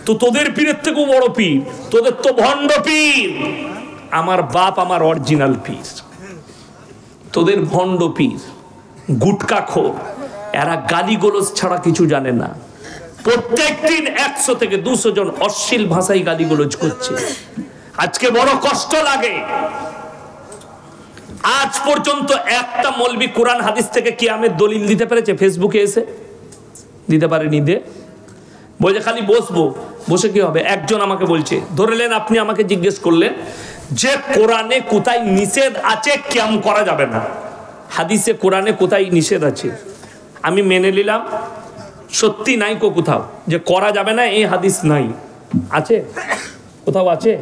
তো তোদের পীরের থেকেও বড় পীর, তোদের তো ভণ্ড পীর। আমার বাপ আমার অরিজিনাল পীর, তোদের ভণ্ড পীর গুটকাখোর। এরা গালিগোলজ ছাড়া কিছু জানে না। প্রত্যেক দিন 100 থেকে 200 জন অশ্লীল ভাষায় গালিগোলজ করছে। আজকে বড় কষ্ট লাগে, আজ পর্যন্ত একটা মৌলবি কোরআন হাদিস থেকে কিয়ামের দলিল দিতে পেরেছে? ফেসবুকে এসে দিতে পারেনি। দে বলছে খালি বসবো, বসে কি হবে? একজন আমাকে বলছে, ধরলেন আপনি আমাকে জিজ্ঞেস করলেন যে কোরআনে কোথায় নিষেধ আছে কিয়াম করা যাবে না, হাদিসে কোরআনে কোথায় নিষেধ আছে? আমি মেনে নিলাম সত্যি নাই কোথাও যে করা যাবে না, এই হাদিস নাই। আছে কোথাও? আছে?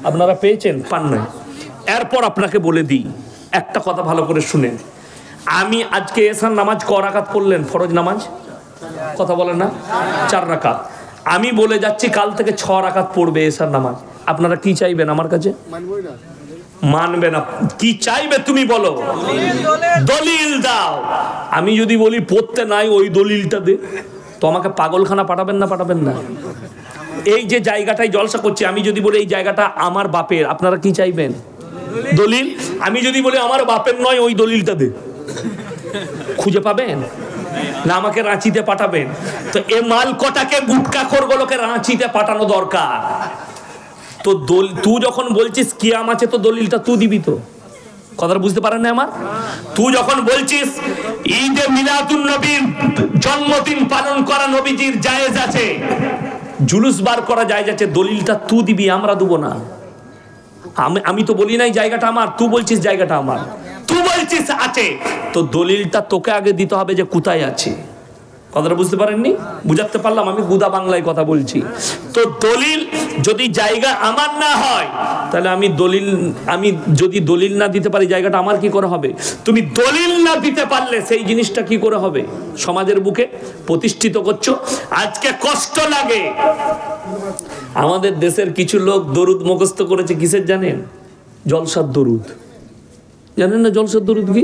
আপনারা পেয়েছেন? পান নাই। এরপর আপনাকে বলে দিই একটা কথা ভালো করে শুনেন। আমি আজকে এসার নামাজ ক রাকাত পড়লেন? ফরজ নামাজ কথা বলেন না, 4 রাকাত। আমি বলে যাচ্ছি কাল থেকে 6 রাকাত পড়বে এসার নামাজ। আপনারা কি চাইবেন আমার কাছে? মানবে না। কি চাইবে তুমি বলো? দলিল দাও। আমি যদি বলি পড়তে নাই, ওই দলিলটা দে, তো আমাকে পাগলখানা পাঠাবেন না? পাঠাবেন না? এই যে জায়গাটায় জলসা করছি, আমি যদি বলি এই জায়গাটা আমার বাপের, আপনারা কি চাইবেন? দলিল। আমি যদি বলি আমার বাপের নয়, ওই দলিলটা দে, খুঁজে পাবেন না? আমাকে রাঁচিতে পাঠাবেন। তো এ মাল কটাকে গুটকাখোরগুলোকে রাঁচিতে পাঠানো দরকার। তো তুই যখন বলছিস কিয়াম আছে, তো দলিলটা তুই দিবি। তো কথাটা বুঝতে পারেন না আমার? তুই যখন বলছিস ঈদে মিলাদুন নবীর জন্মদিন পালন করা নবীজির জায়েজ আছে, জুলুস বার করা জায়েজ আছে, দলিলটা তুই দিবি, আমরা দেবো না। আমি তো বলি নাই জায়গাটা আমার, তুই বলছিস জায়গাটা আমার, তুই বলছিস আছে, তো দলিলটা তোকে আগে দিতে হবে যে কোথায় আছে। কথাটা বুঝতে পারেননি? বুঝাতে পারলাম? আমি গুদা বাংলায় কথা বলছি। তো দলিল যদি জায়গা আমার না হয়, তাহলে আমি যদি দলিল না দিতে পারি, জায়গাটা আমার কি করে হবে? তুমি দলিল না দিতে পারলে সেই জিনিসটা কি করে হবে? সমাজের বুকে প্রতিষ্ঠিত করছো। আজকে কষ্ট লাগে। আমাদের দেশের কিছু লোক দরুদ মুখস্থ করেছে, কিসের জানেন? জলসার দরুদ। জানেন না জলসার দরুদ কি?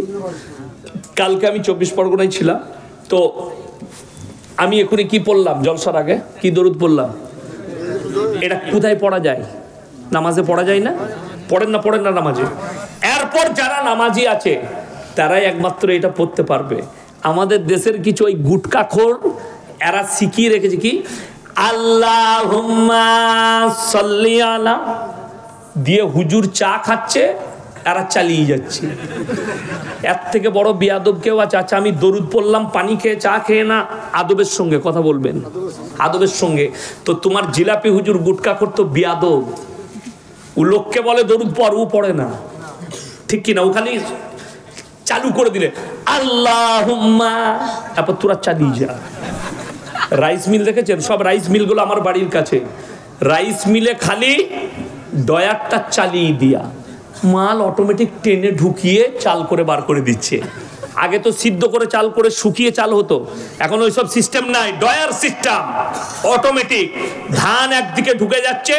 কালকে আমি 24 পরগনায় ছিলাম, তো আমি এখনই কি পড়লাম? জলসার আগে কি দরুদ পড়লাম? এটা কোথায় পড়া যায়? নামাজে পড়া যায় না? পড়েন না নামাজে? এরপর যারা নামাজি আছে তারাই একমাত্র এটা পড়তে পারবে। আমাদের দেশের কিছু ওই গুটকাখোর এরা শিখিয়ে রেখেছে কি আল্লাহুম্মা সাল্লি আলা দিয়ে হুজুর চা খাচ্ছে, এরা চালিয়ে যাচ্ছে। এর থেকে বড় বেয়াদব কেউ আছে? আচ্ছা আমি দরুদ পড়লাম পানি খেয়ে, চা খেয়ে না, আদবের সঙ্গে কথা বলবেন, আদবের সঙ্গে। তো তোমার জিলাপি হুজুর গুটকা করতো বেয়াদব, ও লোককে বলে দরুদ পড়, ও পড়ে না, ঠিক কিনা? ও খালি চালু করে দিলে আল্লাহুম্মা, তারপর তোরা চালিয়ে যা। রাইস মিল দেখেছেন? সব রাইস মিলগুলো আমার বাড়ির কাছে। রাইস মিলে খালি ডয়ারটা চালিয়ে দিয়া মাল অটোমেটিক টেনে ঢুকিয়ে চাল করে বার করে দিচ্ছে। আগে তো সিদ্ধ করে চাল করে শুকিয়ে চাল হতো, এখন ওইসব সিস্টেম নাই, ডয়ার সিস্টেম, অটোমেটিক। ধান একদিকে ঢুকে যাচ্ছে,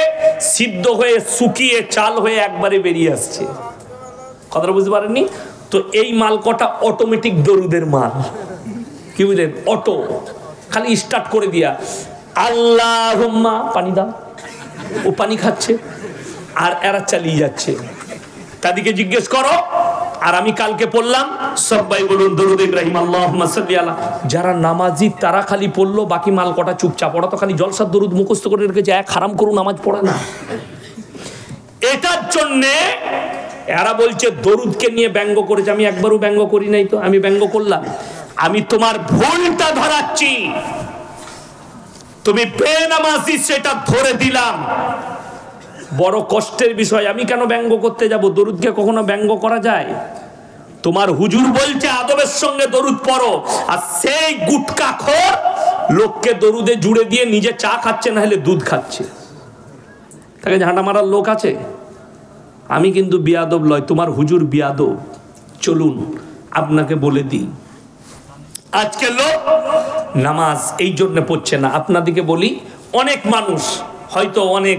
সিদ্ধ হয়ে শুকিয়ে চাল হয়ে একবারে বেরিয়ে আসছে। কথাটা বুঝতে পারেননি তো? এই মাল কটা অটোমেটিক দরুদের মাল, কি বুঝলেন? অটো, খালি স্টার্ট করে দিয়া আল্লাহুম্মা পানি দাও, ও পানি খাচ্ছে আর এরা চালিয়ে যাচ্ছে। তাদেরকে জিজ্ঞেস করো। আর আমি কালকে পড়লাম, সবাই বলুন দরুদ ইব্রাহিম আল্লাহুম্মা সাল্লি আলা। যারা নামাজি তারা খালি পড়লো, বাকি মাল কটা চুপচাপ। ওরা তো খালি জলসার দরুদ মুখস্থ করে রেখেছে, এক হারাম করুন নামাজ পড়ে না। এটার জন্যে এরা বলছে দরুদকে নিয়ে ব্যঙ্গ করেছে। আমি একবারও ব্যঙ্গ করি নাই তো, আমি ব্যঙ্গ করলাম? আমি তোমার ভুলটা ধরাচ্ছি, তুমি বেনামাজি সেটা ধরে দিলাম। বড় কষ্টের বিষয়। আমি কেন ব্যঙ্গ করতে যাব? দরুদকে কখনো ব্যঙ্গ করা যায়? তোমার হুজুর বলছে আদবের সঙ্গে দরুদ পড়ো, আর সেই গুটকাখোর লোককে দরুদে জুড়ে দিয়ে নিজে চা খাচ্ছে, না হলে দুধ খাচ্ছে। তাকে ঝাঁটা মারার লোক আছে? আমি কিন্তু বিয়াদব লয়, তোমার হুজুর বিয়াদব। চলুন আপনাকে বলে দিই, আজকে লোক নামাজ এই জন্য পড়ছে না। আপনাদেরকে বলি, অনেক মানুষ হয়তো অনেক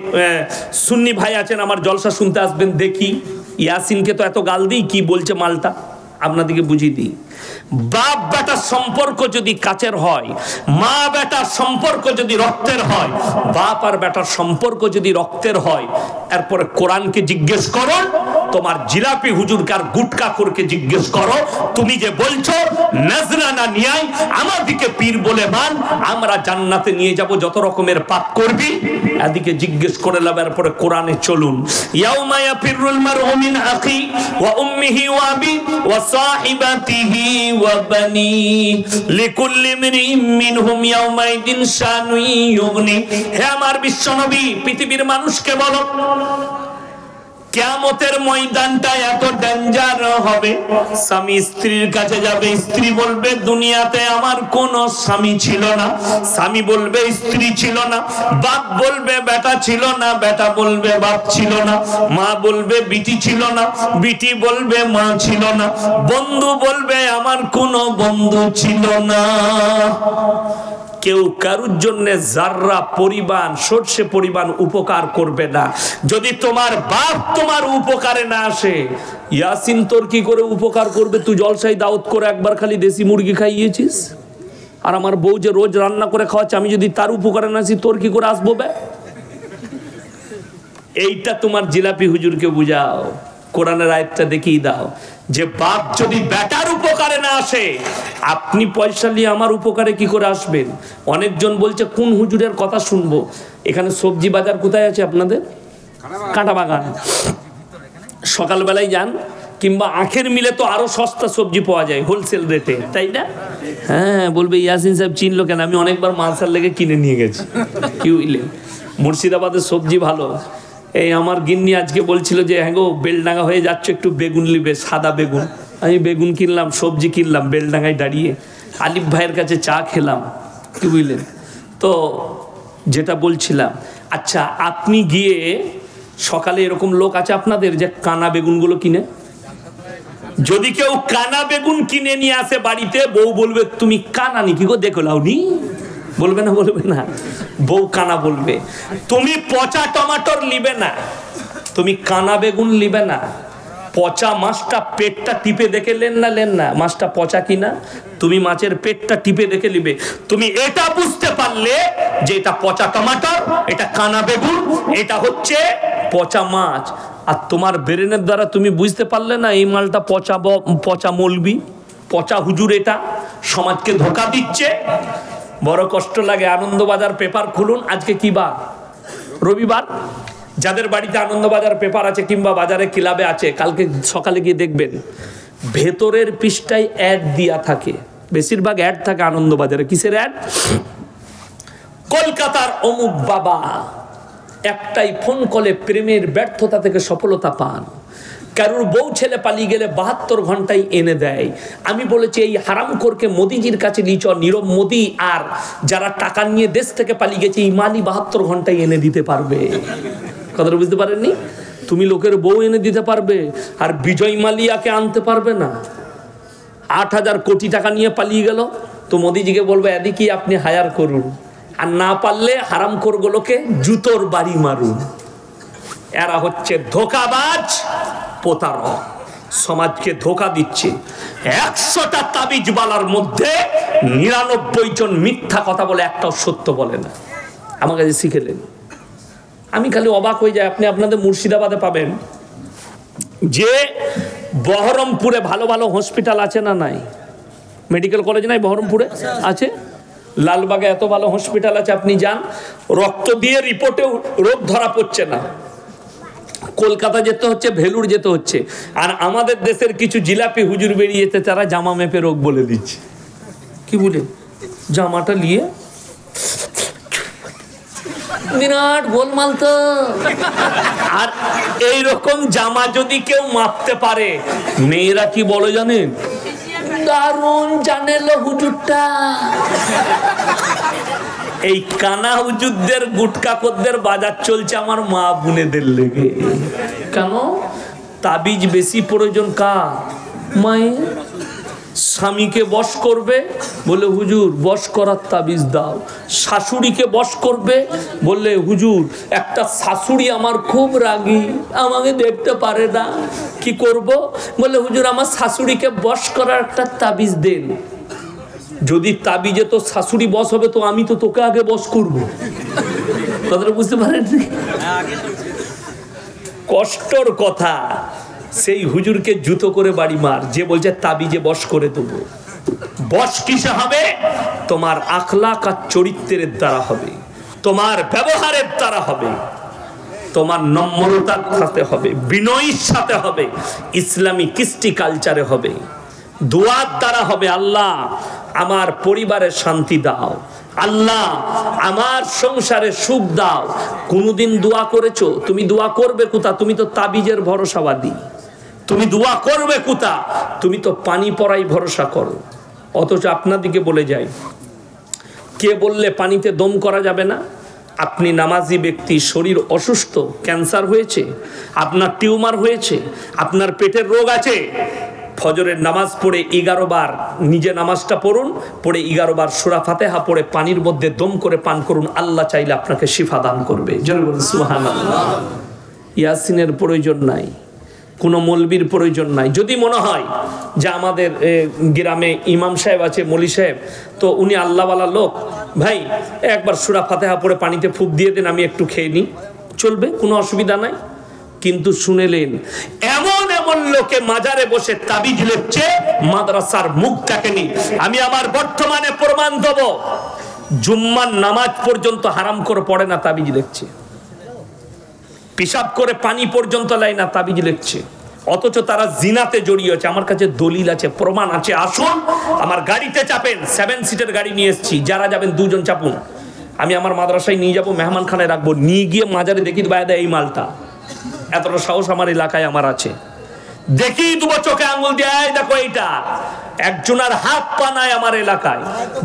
সুন্নি ভাই আছেন, আমার জলসা শুনতে আসবেন, দেখি ইয়াসিনকে তো এত গাল দিই, কি বলছে মালটা আপনাদেরকে বুঝিয়ে দিই। বাপ বেটার সম্পর্ক যদি কাছের হয়, মা বেটার সম্পর্ক যদি রক্তের হয়, বাপ আর বেটার সম্পর্ক যদি রক্তের হয়, এরপরে কোরআনকে জিজ্ঞেস করো, তোমার জিলাপি হুজুরকার গুটকা করকে জিজ্ঞেস করো, তুমি যে বলছো নজরানা নিয়াই আমাদিকে পীর বলে মান, আমরা জান্নাতে নিয়ে যাব, যত রকমের পাপ করবি এদিকে জিজ্ঞেস করে লাভ। এরপরে কোরআনে চলুন। ইয়াউমা ইয়াফিরুল মারউ মিন আখি ওয়া উম্মিহি ওয়া আবি ওয়া সাহিবাতিহি ওয়া বানি লিকুল্লি ইমরিইন মিনহুম ইয়াউমাইদিন শানুন ইউগনি। হে আমার বিশ্বনবী, পৃথিবীর মানুষকে বলো, কিয়ামতের ময়দানটা এত ডেঞ্জার হবে, স্বামী স্ত্রীর কাছে যাবে, স্ত্রী বলবে দুনিয়াতে আমার কোনো স্বামী ছিল না, স্বামী বলবে স্ত্রী ছিল না, বাপ বলবে বেটা ছিল না, বেটা বলবে বাপ ছিল না, মা বলবে বিটি ছিল না, বিটি বলবে মা ছিল না, বন্ধু বলবে আমার কোনো বন্ধু ছিল না। কেউ কারুর জন্য জাররা পরিমাণ, সর্ষে পরিমাণ উপকার করবে না। যদি তোমার বাপ তোমার উপকারে না আসে, ইয়াসিন তোর কি করে উপকার করবে? তুই জলসাই দাওয়াত করে একবার খালি দেশি মুরগি খাইয়েছিস, আর আমার বউ যে রোজ রান্না করে খাওয়াচ্ছে, আমি যদি তার উপকারে না আসি, তোর কি করে আসবো বে? এইটা তোমার জিলাপি হুজুরকে বুঝাও, কোরআনের আয়াতটা দেখিয়ে দাও যে বাপ যদি বেটার উপকারে না আসে, আপনি পয়সা নিয়ে আমার উপকারে কি করে আসবেন? অনেকজন বলছে কোন হুজুরের কথা শুনবো। এখানে সবজি বাজার কোথায় আছে আপনাদের? কাঁটা বাগান। সকালবেলায় যান, কিংবা আখের মিলে তো আরো সস্তা সবজি পাওয়া যায় হোলসেল রেটে, তাই না? হ্যাঁ, বলবে ইয়াসিন সাহেব চিনলো কেন? আমি অনেকবার মালসার লেগে কিনে নিয়ে গেছি। কি বুঝলেন? মুর্শিদাবাদের সবজি ভালো। এই আমার গিন্নি আজকে বলছিল যে হ্যাঁ গো, বেলডাঙ্গা হয়ে যাচ্ছ, একটু বেগুন নিবে, সাদা বেগুন। আমি বেগুন কিনলাম, সবজি কিনলাম, বেলডাঙ্গায় দাঁড়িয়ে আলিফ ভাইয়ের কাছে চা খেলাম। কি বুঝলেন? তো যেটা বলছিলাম, আচ্ছা আপনি গিয়ে সকালে এরকম লোক আছে আপনাদের যে কানা বেগুনগুলো কিনে? যদি কেউ কানা বেগুন কিনে নিয়ে আসে বাড়িতে, বউ বলবে তুমি কানা নি কি গো, দেখো লাউনি, বলবে না? বলবে না? বউ কানা বলবে। তুমি পচা টমাটোর লিবে না, তুমি কানা বেগুন লিবে না। পচা মাছটা পেটটা টিপে দেখে লেন না মাছটা পচা কিনা, তুমি মাছের পেটটা টিপে দেখে নিবে। তুমি এটা বুঝতে পারলে যে এটা পচা টমাটোর, এটা কানা বেগুন, এটা হচ্ছে পচা মাছ। আর তোমার ব্রেনের দ্বারা তুমি বুঝতে পারলে না এই মালটা পচা মৌলবি, পচা হুজুর, এটা সমাজকে ধোঁকা দিচ্ছে। বড় কষ্ট লাগে। আনন্দবাজার পেপার খুলুন, আজকে কি বার? রবিবার। যাদের বাড়িতে আনন্দবাজার পেপার আছে কিংবা বাজারে ক্লাবে আছে, কালকে সকালে গিয়ে দেখবেন ভেতরের পৃষ্ঠায় অ্যাড দিয়া থাকে, বেশিরভাগ অ্যাড থাকে আনন্দবাজারে। কিসের অ্যাড? কলকাতার অমুক বাবা একটাই ফোন কলে প্রেমের ব্যর্থতা থেকে সফলতা পান, কারোর বউ ছেলে পালিয়ে গেলে 72 ঘন্টায় এনে দেয়। আমি বলেছি এই হারামখোরকে মোদিজির কাছে নিয়ে চল, নীরব মোদি আর যারা টাকা নিয়ে দেশ থেকে পালিয়ে গেছে, এই মালি 72 ঘন্টায় এনে দিতে পারবে। কথাটা বুঝতে পারেননি? তুমি লোকের বউ এনে দিতে পারবে, আর বিজয় মালিয়াকে আনতে পারবে না। 8,000 কোটি টাকা নিয়ে পালিয়ে গেল, তো মোদিজিকে বলবো এদিকে আপনি হায়ার করুন, আর না পারলে হারামখোরগুলোকে জুতোর বাড়ি মারুন। এরা হচ্ছে ধোঁকাবাজ, প্রতারক, সমাজকে ধোঁকা দিচ্ছে। 100টা তাবিজওয়ালার মধ্যে 99 জন মিথ্যা কথা বলে, একটাও সত্য বলে না। আমার কাছে শিখেলেন, আমি খালি অবাক হয়ে যাই। আপনি আপনাদের মুর্শিদাবাদে পাবেন যে বহরমপুরে ভালো ভালো হসপিটাল আছে না নাই? মেডিকেল কলেজ নাই বহরমপুরে? আছে। লালবাগে এত ভালো হসপিটাল আছে, আপনি যান, রক্ত দিয়ে রিপোর্টেও রোগ ধরা পড়ছে না। কলকাতা যেতে হচ্ছে, ভেলুর যেতে হচ্ছে। আর আমাদের দেশের কিছু জিলাপি হুজুর বেরিয়েছে, তারা জামা মেপে রোগ বলে দিচ্ছে। কি বলে? জামাটা নিয়ে বিরাট গোলমাল তো। আর এইরকম জামা যদি কেউ মাপতে পারে, মেয়েরা কি বলে জানেন? দারুণ জানেলো হুজুরটা। এই কানা হুজুরদের, গুটকাকরদের বাজার চলছে আমার মা বোনেদের লেগে। কেন? তাবিজ বেশি প্রয়োজন কার? মায়ের। স্বামীকে বশ করবে, বলে হুজুর বশ করার তাবিজ দাও। শাশুড়িকে বশ করবে, বললে হুজুর একটা শাশুড়ি আমার খুব রাগী, আমাকে দেখতে পারে না, কি করব? বলে হুজুর আমার শাশুড়িকে বশ করার একটা তাবিজ দেন। যদি তাবিজে তো শাশুড়ি বশ হবে, তো আমি তো তোকে আগে বশ করব। কথাটা বুঝতে পারেন? কষ্টর কথা। সেই হুজুরকে জুতো করে বাড়ি মার, যে বলছে তাবিজে বশ করে দেবো। বশ কিসে হবে? তোমার আখলাক আর চরিত্রের দ্বারা হবে, তোমার ব্যবহারের দ্বারা হবে, তোমার নম্রতার সাথে হবে, বিনয়ের সাথে হবে, ইসলামী কৃষ্টি কালচারে হবে, দোয়ার দ্বারা হবে। আল্লাহ আমার পরিবারে শান্তি দাও, আল্লাহ আমার সংসারে সুখ দাও। কোনদিন দোয়া করেছো? তুমি দোয়া করবে কোথা? তুমি তো তাবিজের ভরসাবাদী। তুমি দোয়া করবে কোথা? তুমি তো পানি পড়াই ভরসা করো। অথচ আপনাদিকে বলে যাই, কে বললে পানিতে দম করা যাবে না? আপনি নামাজি ব্যক্তি, শরীর অসুস্থ, ক্যান্সার হয়েছে, আপনার টিউমার হয়েছে, আপনার পেটের রোগ আছে, ফজরের নামাজ পড়ে 11 বার নিজে নামাজটা পড়ুন, পড়ে 11 বার সূরা ফাতিহা পড়ে পানির মধ্যে দম করে পান করুন। আল্লাহ চাইলে আপনাকে শিফা দান করবে। জোরে বলুন সুবহানাল্লাহ। ইয়াসিনের প্রয়োজন নাই, কোনো মৌলবীর প্রয়োজন নাই। যদি মনে হয় যে আমাদের গ্রামে ইমাম সাহেব আছে, মৌলী সাহেব, তো উনি আল্লাহওয়ালা লোক, ভাই একবার সূরা ফাতিহা পড়ে পানিতে ফুঁক দিয়ে দেন, আমি একটু খেয়ে নিই, চলবে, কোনো অসুবিধা নাই। কিন্তু শুনেলেন এমন এমন লোকে মাজারে বসে তাবিজ লিখছে, মাদ্রাসার মুখ দেখেনি। আমি আমার বর্তমানে প্রমাণ দেব, জুম্মার নামাজ পর্যন্ত হারাম করে পড়ে না, তাবিজ লিখছে। পেশাব করে পানি পর্যন্ত লাই না, তাবিজ লিখছে। অথচ তারা জিনাতে জড়িয়ে আছে। আমার কাছে দলিল আছে, প্রমাণ আছে। আসুন আমার গাড়িতে চাপেন, 7 সিটের গাড়ি নিয়ে এসেছি, যারা যাবেন 2 জন চাপুন। আমি আমার মাদ্রাসায় নিয়ে যাবো, মেহমানখানায় রাখবো, নিয়ে গিয়ে মাজারে দেখি দেবো এই মালটা। এতটা সাহস আমার এলাকায় আমার আছে। দেখি দেবো চোখে আঙুল দিয়ে, দেখো এইটা। একজনের হাত পা নাই আমার এলাকায়,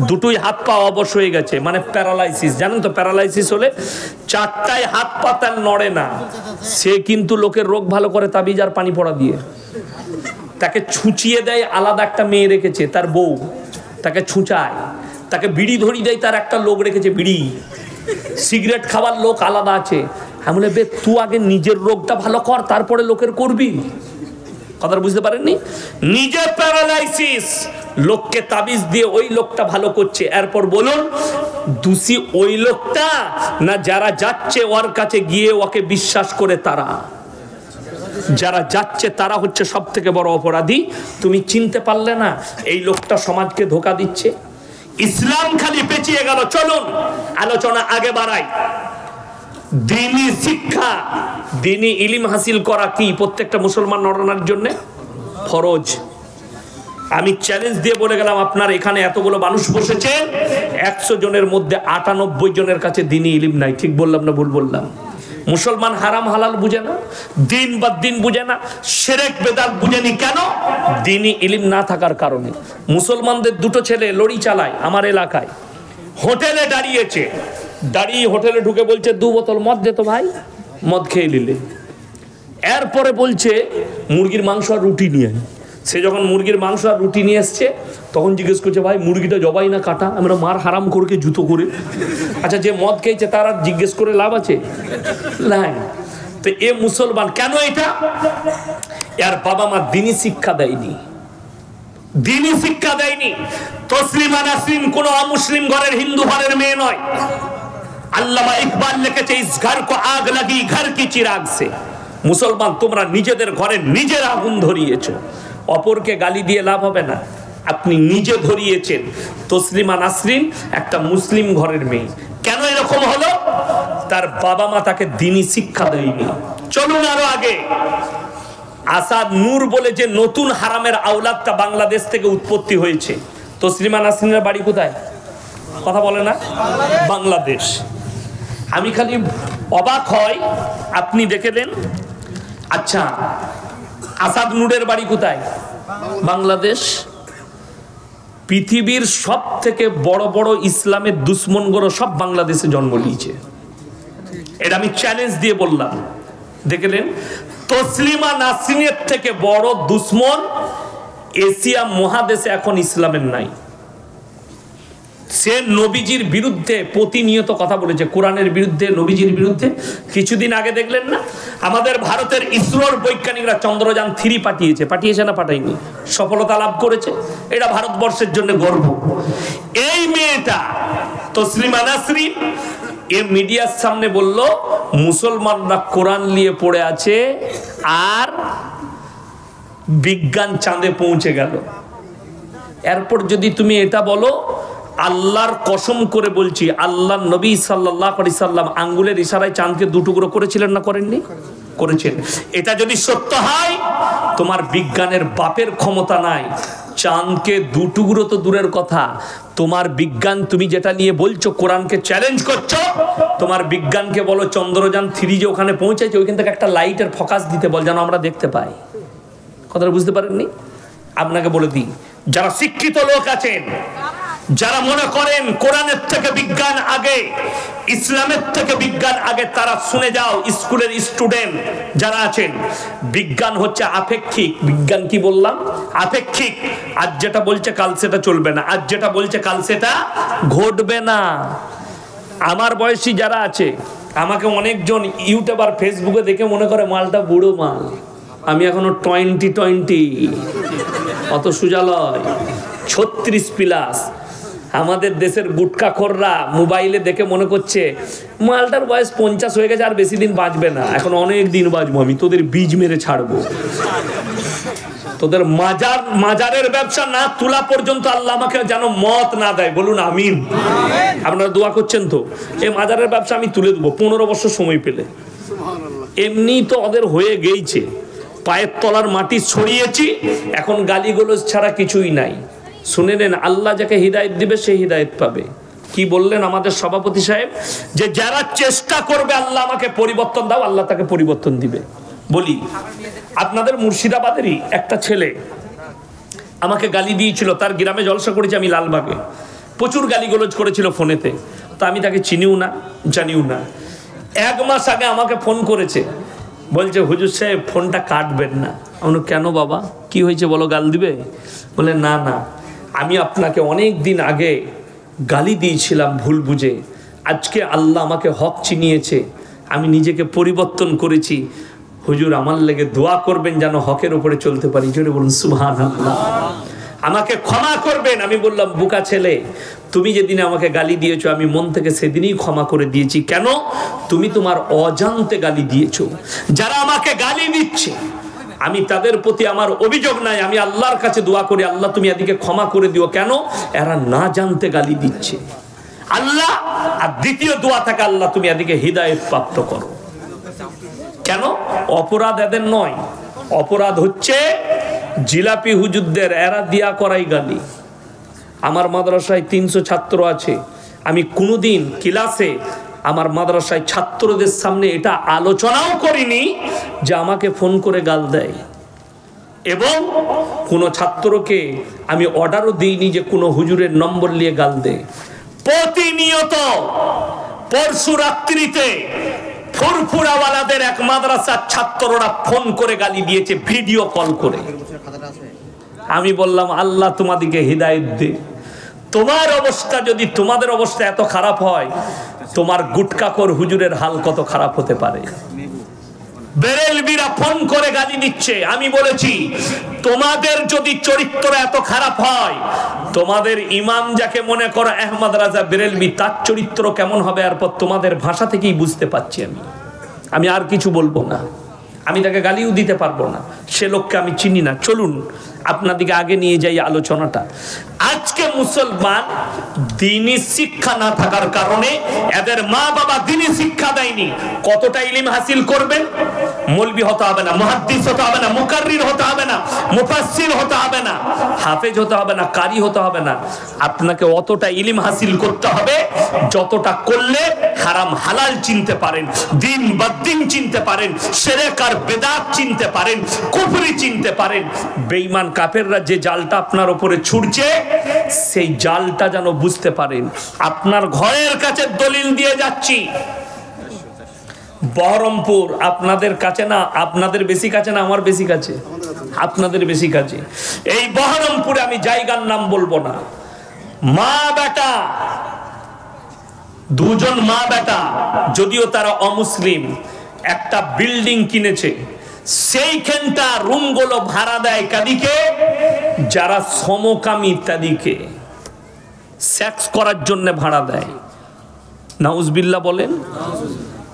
দুটোই হাত পা অবশ হয়ে গেছে, মানে প্যারালাইসিস। জানেন তো প্যারালাইসিস হলে 4টাই হাত পা তার নড়ে না। সে কিন্তু লোকের রোগ ভালো করে তাবিজ আর পানি পড়া দিয়ে। তাকে ছুঁচিয়ে দেয়, আলাদা একটা মেয়ে রেখেছে তার বউ, তাকে ছুঁচায়। তাকে বিড়ি ধরি দেয়, তার একটা লোক রেখেছে বিড়ি। সিগারেট খাওয়ার লোক আলাদা আছে। আমি বলে, বে তুই আগে নিজের রোগটা ভালো কর, তারপরে লোকের করবি। কথা বুঝতে পারেননি? নিজে প্যারালাইসিস, লোককে তাবিজ দিয়ে ওই লোকটা ভালো করছে। এরপর বলুন দোষী ওই লোকটা না যারা যাচ্ছে ওর কাছে গিয়ে ওকে বিশ্বাস করে? তারা যারা যাচ্ছে তারা হচ্ছে সব থেকে বড় অপরাধী। তুমি চিনতে পারলে না এই লোকটা সমাজকে ধোঁকা দিচ্ছে? ইসলাম খালি পেঁচিয়ে গেল। চলুন আলোচনা আগে বাড়াই। দ্বীনি শিক্ষা, দ্বীনি ইলম হাসিল করা কি প্রত্যেকটা মুসলমান নরনারীর জন্য ফরজ। আমি চ্যালেঞ্জ দিয়ে বলে গেলাম, আপনার এখানে এতগুলো মানুষ বসেছেন, 100 জনের মধ্যে 98 জনের কাছে দ্বীনি ইলম নাই। ঠিক বললাম না ভুল বললাম? মুসলমান হারাম হালাল বুঝে না, দিন বা দিন বুঝে না, শিরক বেদাত বুঝেনি। কেন? দ্বীনি ইলম না থাকার কারণে। মুসলমানদের 2টো ছেলে লরি চালায় আমার এলাকায়, হোটেলে দাঁড়িয়েছে, দাঁড়িয়ে হোটেলে ঢুকে বলছে 2 বোতল মদ দে তো ভাই, মদ খেয়ে নিলে। এরপরে বলছে মুরগির মাংস আর রুটি নিয়ে আয়। সে যখন মুরগির মাংস আর রুটি নিয়ে এসছে তখন জিজ্ঞেস করছে, ভাই মুরগিটা জবাই না কাটা? আমরা মার হারাম করকে জুতো করে। আচ্ছা, যে মদ খেয়েছে তার আর জিজ্ঞেস করে লাভ আছে? নাই। তো এ মুসলমান কেন? এটা এর বাবা মা দিনী শিক্ষা দেয়নি, দিনী শিক্ষা দেয়নি। তসলিমা নাসরিন কোন অমুসলিম ঘরের হিন্দু ঘরের মেয়ে নয়। আল্লামা ইকবাল লিখেছে, ইস ঘর কো আগ লাগি ঘর কি চিরাগ সে। মুসলমান, তোমরা নিজেদের ঘরে নিজের আগুন ধরিয়েছো, অপরকে গালি দিয়ে লাভ হবে না। আপনি নিজে ধরিয়েছেন। তসলিমা নাসরিন একটা মুসলিম ঘরের মেয়ে। কেন এরকম হলো? তার বাবা মা তাকে দ্বীনি শিক্ষা দেয়নি। চলুন আরো আগে। আসাদ নূর বলে যে নতুন হারামের আওলাদটা বাংলাদেশ থেকে উৎপত্তি হয়েছে, তসলিমা নাসরিনের বাড়ি কোথায়? কথা বলে না? বাংলাদেশ। আমি খালি অবাক হয়, আপনি দেখে দেন। আচ্ছা, আসাদ নূরের বাড়ি কোথায়? বাংলাদেশ। পৃথিবীর সব থেকে বড় বড় ইসলামের দুশ্মনগুলো সব বাংলাদেশে জন্ম নিয়েছে। এটা আমি চ্যালেঞ্জ দিয়ে বললাম। দেখলেন, তসলিমা নাসরিনের থেকে বড় দুশ্মন এশিয়া মহাদেশে এখন ইসলামের নাই। সে নবীজির বিরুদ্ধে প্রতিনিয়ত কথা বলেছে, কোরআনের বিরুদ্ধে, নবীজির বিরুদ্ধে। কিছুদিন আগে দেখলেন না, আমাদের ভারতের ইসরোর বৈজ্ঞানিকরা চন্দ্রযান 3 পাঠিয়েছে না পাঠায়নি? সফলতা লাভ করেছে। এটা ভারতবর্ষের জন্য গর্ব। এই মেয়েটা তসলিমা নাসরিন এ মিডিয়ার সামনে বলল, মুসলমানরা কোরআন নিয়ে পড়ে আছে আর বিজ্ঞান চাঁদে পৌঁছে গেল। এরপর যদি তুমি এটা বলো, আল্লাহর কসম করে বলছি, আল্লাহ নবী সাল্লাল্লাহু আলাইহি সাল্লাম আঙ্গুলের ইশারায় চাঁদকে 2 টুকরো করেছিলেন না করেননি? করেছেন। এটা যদি সত্য হয়, তোমার বিজ্ঞানের বাপের ক্ষমতা নাই। চাঁদকে 2 টুকরো তো দূরের কথা, তোমার বিজ্ঞান, তুমি যেটা নিয়ে বলছো কোরআনকে চ্যালেঞ্জ করছো, তোমার বিজ্ঞানকে বলো চন্দ্রযান 3 যে ওখানে পৌঁছেছে, ওইখান থেকে একটা লাইটের ফোকাস দিতে বল, যেন আমরা দেখতে পাই। কথাটা বুঝতে পারেননি? আপনাকে বলে দিই, যারা শিক্ষিত লোক আছেন, যারা মনে করেন কোরআনের থেকে বিজ্ঞান আগে, ইসলামের থেকে বিজ্ঞান আগে, তারা শুনে যাও। স্কুলের স্টুডেন্ট যারা আছেন, বিজ্ঞান হচ্ছে আপেক্ষিক। বিজ্ঞান কি বললাম? আপেক্ষিক। আজ যেটা বলছে কাল সেটা চলবে না, আজ যেটা বলছে কাল সেটা ঘটবে না। আমার বয়সী যারা আছে, আমাকে অনেকজন ইউটিউবার ফেসবুকে দেখে মনে করে মালটা বুড়ো মাল। আমি এখনো 20 অত সুজালয় 36+। আমাদের দেশের গুটখাখোররা মোবাইলে দেখে মনে করছে মালটার বয়স 50 হয়ে গেছে, আর বেশি দিন বাঁচবে না, এখন অনেক দিন বাঁচবো, আমি তোদের বীজ মেরে ছাড়বো। তোদের মাজারের ব্যবসা না তোলা পর্যন্ত আল্লাহ আমাকে যেন মত না দেয়। বলুন আমিন। আপনারা দোয়া করছেন তো? এই মাজারের ব্যবসা আমি তুলে দেবো 15 বছর সময় পেলে। এমনি তো ওদের হয়ে গেছে, পায়ের তলার মাটি ছড়িয়েছি, এখন গালিগালাজ ছাড়া কিছুই নাই। শুনে নেন, আল্লাহ যাকে হিদায়েত দিবে সে হিদায়েত পাবে। কি বললেন আমাদের সভাপতি সাহেব? যে যারা চেষ্টা করবে আল্লাহ আমাকে পরিবর্তন দাও, আল্লাহ তাকে পরিবর্তন দিবে। বলি, আপনাদের মুর্শিদাবাদেরই একটা ছেলে আমাকে গালি দিয়েছিল, তার গ্রামে জলসা করেছে আমি লালবাগে, প্রচুর গালিগালাজ করেছিল ফোনেতে। তো আমি তাকে চিনিও না, জানিও না। 1 মাস আগে আমাকে ফোন করেছে, বলছে হুজুর সাহেব ফোনটা কাটবেন না। আমি কেন বাবা, কি হয়েছে বলো, গাল দিবে? বলে না না, আমি আপনাকে অনেক দিন আগে গালি দিয়েছিলাম ভুল বুঝে, আজকে আল্লাহ আমাকে হক চিনিয়েছে, আমি নিজেকে পরিবর্তন করেছি, হুজুর আমার লেগে দোয়া করবেন যেন হকের উপরে চলতে পারি। জোরে বলুন সুবহানাল্লাহ। আমাকে ক্ষমা করবেন। আমি বললাম, বুকা ছেলে, তুমি যেদিন আমাকে গালি দিয়েছো আমি মন থেকে সেদিনই ক্ষমা করে দিয়েছি। কেন? তুমি তোমার অজান্তে গালি দিয়েছো। যারা আমাকে গালি দিচ্ছে আমি তাদের প্রতি আমার অভিযোগ নাই, আমি আল্লাহর কাছে দোয়া করি, আল্লাহ তুমি এদিকে ক্ষমা করে দিও। কেন? এরা না জানতে গালি দিচ্ছে আল্লাহ। আর দ্বিতীয় দোয়া থাকে, আল্লাহ তুমি এদিকে হিদায়েত প্রাপ্ত করো। কেন? অপরাধ এদের নয়, অপরাধ হচ্ছে জিলাপি হুজুরদের, এরা দিয়া করাই গালি। আমার মাদ্রাসায় 300 ছাত্র আছে, আমি কোনোদিন ক্লাসে আমার মাদ্রাসায় ছাত্রদের সামনে এটা আলোচনাও করিনি যে আমাকে ফোন করে গাল দেয়, এবং কোনো ছাত্রকে আমি অর্ডারও দিইনি যে কোনো হুজুরের নম্বর নিয়ে গাল দেয়। প্রতিনিয়ত পরশু রাত্রিতে ফুরফুরাওয়ালাদের এক মাদ্রাসার ছাত্ররা ফোন করে গালি দিয়েছে, ভিডিও কল করে। আমি বললাম আল্লাহ তোমাদেরকে হিদায়াত দে। তোমার অবস্থা যদি, তোমাদের অবস্থা এত খারাপ হয়, তোমার গুটকাখোর হুজুরের হাল কত খারাপ হতে পারে। বেরেলবিরা ফোন করে গালি দিচ্ছে। আমি বলেছি তোমাদের যদি চরিত্র এত খারাপ হয়, তোমাদের ইমাম যাকে মনে করো আহমদ রাজা বেরেলবি, তার চরিত্র কেমন হবে এরপর তোমাদের ভাষা থেকেই বুঝতে পারছি। আমি আর কিছু বলবো না, আমি তাকে গালিও দিতে পারবো না, সে লোককে আমি চিনি না। চলুন আপনাদিকে আগে নিয়ে যাই আলোচনাটা। আজকে মুসলমান দ্বীনি শিক্ষা না থাকার কারণে এদের মা বাবা দ্বীনি শিক্ষা দেয়নি। কতটা ইলম হাসিল করবেন? মৌলবি হতে হবে না, মুহাদ্দিস হতে হবে না, মুকাররির হতে হবে না, মুফাসসির হতে হবে না, হাফেজ হতে হবে না, কারি হতে হবে না। আপনাকে অতটা ইলম হাসিল করতে হবে যতটা করলে হারাম হালাল চিনতে পারেন, দ্বীন বাদ্দীন চিনতে পারেন, শিরক আর বিদআত চিনতে পারেন, কুফরি চিনতে পারেন। বেঈমান কাফেররা যে জালটা আপনার উপরে ছুড়ছে, সেই জালটা যেন বুঝতে পারেন। আপনার ঘরের কাছে দলিল দিয়ে যাচ্ছি, বহরমপুর আপনাদের কাছে না, আপনাদের বেশি কাছে না আমার বেশি কাছে? আপনাদের বেশি কাছে। এই বহরমপুরে আমি জায়গার নাম বলবো না, মা বেটা, দুজন মা বেটা, যদিও তারা অমুসলিম, একটা বিল্ডিং কিনেছে। সেইখানটা রুমগুলো ভাড়া দেয় কাদিকে? যারা সমকামী তাদিকে সেক্স করার জন্য ভাড়া দেয়। নাউজুবিল্লাহ বলেন।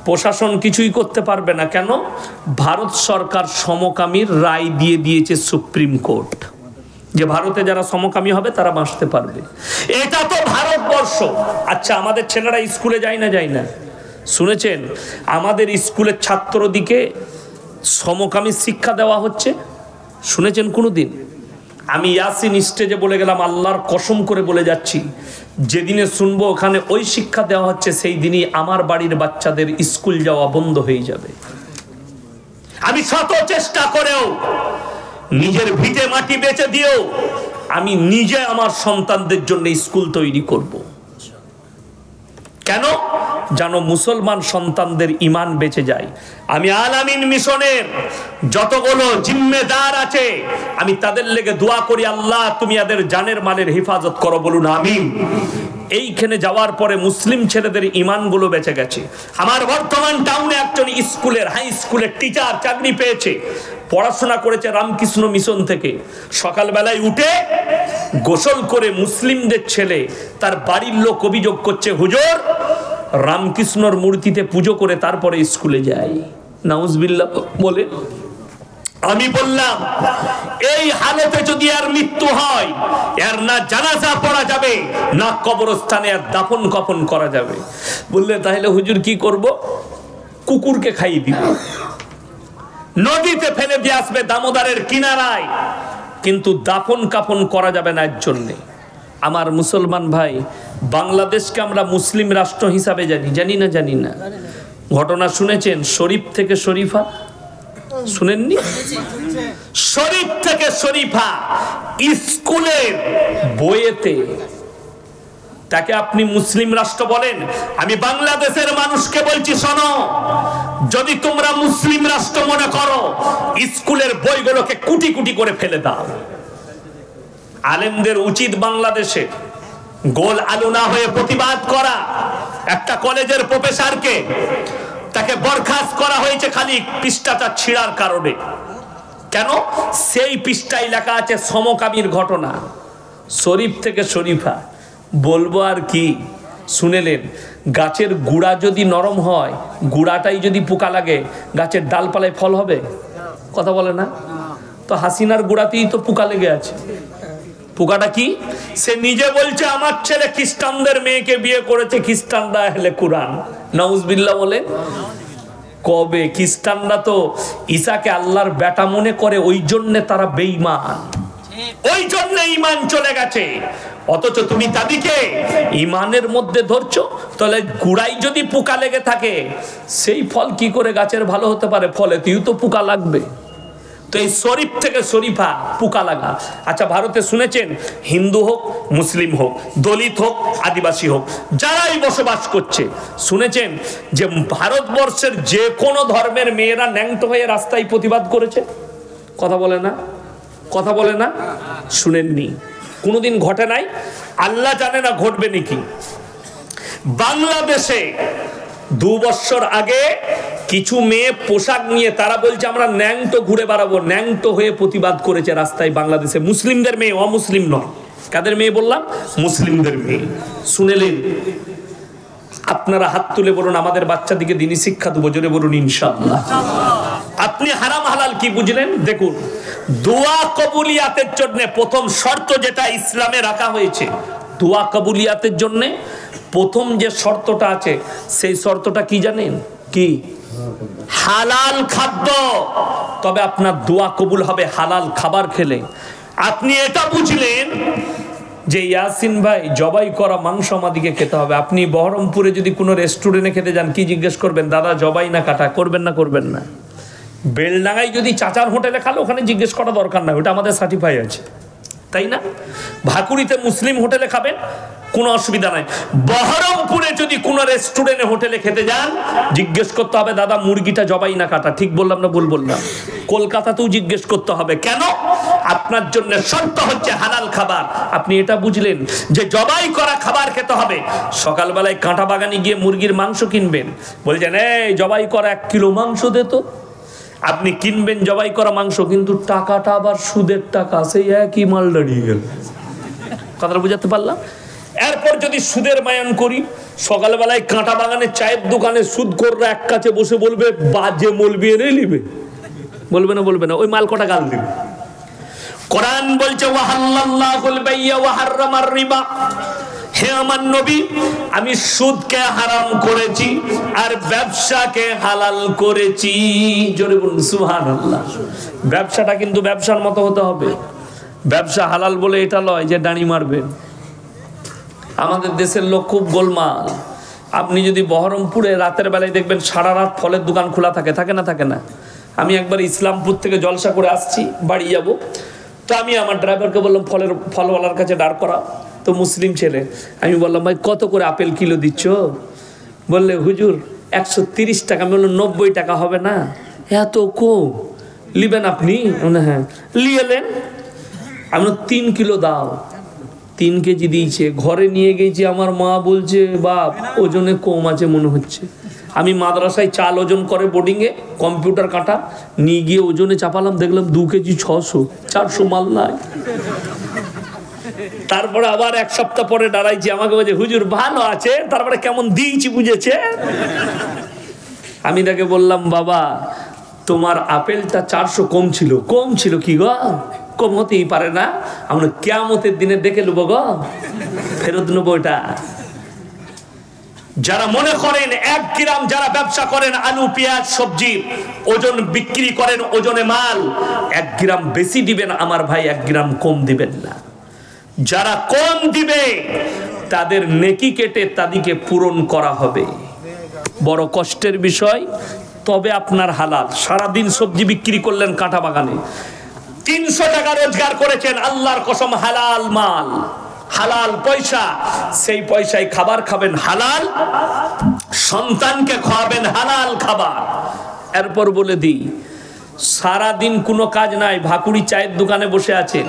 প্রশাসন কিছুই করতে পারবে না। কেন? ভারত সরকার সমকামীর রায় দিয়ে দিয়েছে সুপ্রিম কোর্ট, যে ভারতে যারা সমকামী হবে তারা বাঁচতে পারবে। এটা তো ভারতবর্ষ। আচ্ছা, আমাদের ছেলেরা স্কুলে যায় না? যায় না। শুনেছেন আমাদের স্কুলের ছাত্রদিকে সমকামী শিক্ষা দেওয়া হচ্ছে? শুনেছেন কোনোদিন? আমি ইয়াসিন স্টেজে বলে গেলাম, আল্লাহর কসম করে বলে যাচ্ছি, যেদিনে শুনবো ওখানে ওই শিক্ষা দেওয়া হচ্ছে, সেই দিনই আমার বাড়ির বাচ্চাদের স্কুল যাওয়া বন্ধ হয়ে যাবে। আমি শত চেষ্টা করেও, নিজের ভিটে মাটি বেচে দিয়েও আমি নিজে আমার সন্তানদের জন্য স্কুল তৈরি করব। কেন? যেন মুসলমান সন্তানদের ঈমান বেঁচে যায়। আমি আল আমিন মিশনের যতগুলো জিম্মেদার আছে, আমি তাদের লেগে দোয়া করি, আল্লাহ তুমি এদের জানের মালের হেফাজত করো, বলুন আমিন। এইখানে যাওয়ার পরে মুসলিম ছেলেদের ঈমানগুলো বেঁচে গেছে। আমার বর্তমান টাউনে একজন স্কুলের, হাই স্কুলের টিচার চাকরি পেয়েছে, পড়াশোনা করেছে রামকৃষ্ণ মিশন থেকে। সকালবেলায় উঠে গোসল করে মুসলিমদের ছেলে, তার বাড়ির লোক অভিযোগ করছে, হুজুর রামকৃষ্ণর মূর্তিতে পুজো করে তারপরে স্কুলে যায়। নাউজুবিল্লাহ বলে। আমি বললাম এই হালতে যদি আর মৃত্যু হয়, এর না জানাজা পড়া যাবে, না কবরস্থানে আর দাফন কাফন করা যাবে। বললে তাহলে হুজুর কি করব? কুকুরকে খাইয়ে দিব, নদীতে ফেলে দিয়ে আসবে দামোদরের কিনারায়, কিন্তু দাফন কাফন করা যাবে না এর জন্যে। আমার মুসলমান ভাই, বাংলাদেশকে আমরা মুসলিম রাষ্ট্র হিসাবে জানি, জানি না? জানি না। ঘটনা শুনেছেন শরীফ থেকে শরীফা? শুনেননি? শরীফ থেকে শরীফা স্কুলের বইয়েতে, তাকে আপনি মুসলিম রাষ্ট্র বলেন? আমি বাংলাদেশের মানুষকে বলছি, শোনো, যদি তোমরা মুসলিম রাষ্ট্র মনে করো, স্কুলের বইগুলোকে কুটি কুটি করে ফেলে দাও। আলেমদের উচিত বাংলাদেশে গোল আলু না হয়ে প্রতিবাদ করা। একটা কলেজের প্রফেসরকে, তাকে বরখাস্ত করা হয়েছে খালি পৃষ্ঠাটা ছিঁড়ার কারণে। কেন? সেই পৃষ্ঠায় লেখা আছে সমকামীর ঘটনা। শরীফ থেকে শরীফা বলবো আর কি? শুনেলেন, গাছের গুড়া যদি নরম হয়, গুড়াটাই যদি পোকা লাগে, গাছের ডালপালায় ফল হবে? কথা বলে না তো? হাসিনার গুড়াতেই তো পোকা লেগে আছে। পোকাটা কি? সে নিজে বলছে আমার ছেলে খ্রিস্টানদের মেয়েকে বিয়ে করেছে, খ্রিস্টানরা আহলে কুরআন। নাউজুবিল্লাহ বলে। কবে? খ্রিস্টানরা তো ঈসাকে আল্লাহর বেটা মনে করে, ওই জন্য তারা বেঈমান, ওই জন্য ঈমান চলে গেছে। অথচ তুমি তাদেরকে ঈমানের মধ্যে ধরছো। তাহলে গুড়াই যদি পোকা লেগে থাকে, সেই ফল কি করে গাছের ভালো হতে পারে? ফলেতেও তো পোকা লাগবে। তো এই শরীফ থেকে শরীফা পোকা লাগা। আচ্ছা, ভারতে শুনেছেন হিন্দু হোক, মুসলিম হোক, দলিত হোক, আদিবাসী হোক, যারাই বসবাস করছে, শুনেছেন যে ভারতবর্ষের যে কোনো ধর্মের মেয়েরা ন্যাংটো হয়ে রাস্তায় প্রতিবাদ করেছে? কথা বলে না? কথা বলে না, শুনেননি, কোনোদিন ঘটে নাই, আল্লাহ জানে না ঘটবে নাকি। বাংলাদেশে 2 বছর আগে কিছু মেয়ে পোশাক নিয়ে তারা বলছে আমরা ন্যাংটো ঘুরে বেড়াবো, ন্যাংটো হয়ে প্রতিবাদ করেছে রাস্তায় বাংলাদেশে। মুসলিমদের মেয়ে, অমুসলিম নয়। কাদের মেয়ে বললাম? মুসলিমদের মেয়ে। শুনেলেন? আপনারা হাত তুলে বলুন আমাদের বাচ্চাদিকে দিনই শিক্ষা দেবো, জোরে বলুন ইনশাআল্লাহ। আপনি হারাম হালাল কি বুঝলেন? দেখুন, দোয়া কবুলিয়াতের জন্য প্রথম শর্ত যেটা ইসলামে রাখা হয়েছে, দোয়া কবুলিয়াতের জন্য প্রথম যে শর্তটা আছে সেই শর্তটা কি জানেন? কি? হালাল খাদ্য। তবে আপনার দোয়া কবুল হবে হালাল খাবার খেলে। আপনি এটা বুঝলেন যে ইয়াসিন ভাই জবাই করা মাংস আমাদিকে খেতে হবে। আপনি বহরমপুরে যদি কোনো রেস্টুরেন্টে খেতে যান, কি জিজ্ঞেস করবেন? দাদা জবাই না কাটা? করবেন না? করবেন না? বেলডাঙ্গায় যদি চাচার হোটেলে খালো ওখানে জিজ্ঞেস করা দরকার না, ওটা আমাদের সার্টিফাই আছে, তাই না? ভাকুরিতে মুসলিম হোটেলে খাবেন, কোনো অসুবিধা নাই। বহরমপুরে যদি কোনো রেস্টুরেন্টে হোটেলে খেতে যান জিজ্ঞেস করতে হবে দাদা মুরগিটা জবাই না কাটা? ঠিক বললাম না ভুল বললাম? কলকাতাতেও জিজ্ঞেস করতে হবে। কেন? আপনার জন্য শর্ত হচ্ছে হালাল খাবার। আপনি এটা বুঝলেন যে জবাই করা খাবার খেতে হবে। সকালবেলায় কাঁটা বাগানে গিয়ে মুরগির মাংস কিনবেন, বলছেন এই জবাই করা 1 কিলো মাংস দে তো। আপনি কিনবেন জবাই করা মাংস, কিন্তু টাকাটা আবার সুদের টাকা, সেই একই মাল দাঁড়িয়ে গেল। কথাটা বুঝাতে পারলাম? এরপর যদি সুদের মায়ান করি, সকালবেলায় কাঁটা বাগানে চায়ের দোকানে সুদখোররা এক কাছে বসে বলবে বাজে মলবি এনে নিবে, বলবে না? বলবে না? ওই মাল কটা গাল দিবে। কোরআন বলছে ওয়াহাল্লাল্লাহুল বাইয়া ওয়া হাররামার রিবা। হে আমার নবী, আমি সুদকে হারাম করেছি আর ব্যবসাকে হালাল করেছি। জোরে বলুন সুবহানাল্লাহ। ব্যবসাটা কিন্তু ব্যবসার মতো হতে হবে। ব্যবসা হালাল বলে এটা নয় যে দাঁড়ি মারবেন। আমাদের দেশের লোক খুব গোলমাল। আপনি যদি বহরমপুরে রাতের বেলায় দেখবেন সারা রাত ফলের দোকান খোলা থাকে, থাকে না? থাকে না? আমি একবার ইসলামপুর থেকে জলসা করে আসছি, বাড়ি যাব, তো আমি আমার ড্রাইভারকে বললাম ফলওয়ালার কাছে দাঁড় করা। তো মুসলিম ছেলে, আমি বললাম ভাই কত করে আপেল কিলো দিচ্ছ? বললে হুজুর 130 টাকা। আমি বললাম 90 টাকা হবে না? এত কম লিবেন আপনি? হ্যাঁ। লিয়েলেন। আমি 3 কিলো দাও। 3 কেজি দিয়েছে। ঘরে নিয়ে গেছি, আমার মা বলছে বাপ ওজনে কম আছে মনে হচ্ছে। আমি মাদ্রাসায় চাল ওজন করে বোর্ডিংয়ে, কম্পিউটার কাটা নিয়ে গিয়ে ওজনে চাপালাম, দেখলাম 2 কেজি 600, 400 মাল নাই। তারপরে আবার 1 সপ্তাহ পরে দাঁড়াইছি, আমাকে বলছে হুজুর ভালো আছে, তারপরে কেমন দিয়েছি বুঝেছে। আমি তাকে বললাম বাবা তোমার আপেলটা 400 কম ছিল। কম ছিল কি গো? কম হতেই পারে না। আমরা কিয়ামতের দিনে দেখে নেবো গো, ফেরত নেবো এটা। যারা মনে করেন 1 গ্রাম, যারা ব্যবসা করেন আলু পেঁয়াজ সবজি ওজন বিক্রি করেন, ওজনে মাল 1 গ্রাম বেশি দিবেন আমার ভাই, 1 গ্রাম কম দিবেন না। যারা কম দিবে তাদের নেকি কেটে তাদেরকে পূরণ করা হবে। বড় কষ্টের বিষয়, তবে আপনার হালাল। সারাদিন সবজি বিক্রি করলেন কাঁটা বাগানে, 300 টাকা রোজগার করেছেন, আল্লাহর কসম হালাল মাল, হালাল পয়সা। সেই পয়সায় খাবার খাবেন হালাল, সন্তানকে খাওয়াবেন হালাল খাবার। এরপর বলে দিই, সারাদিন কোনো কাজ নাই, ভাকুড়ি চায়ের দোকানে বসে আছেন,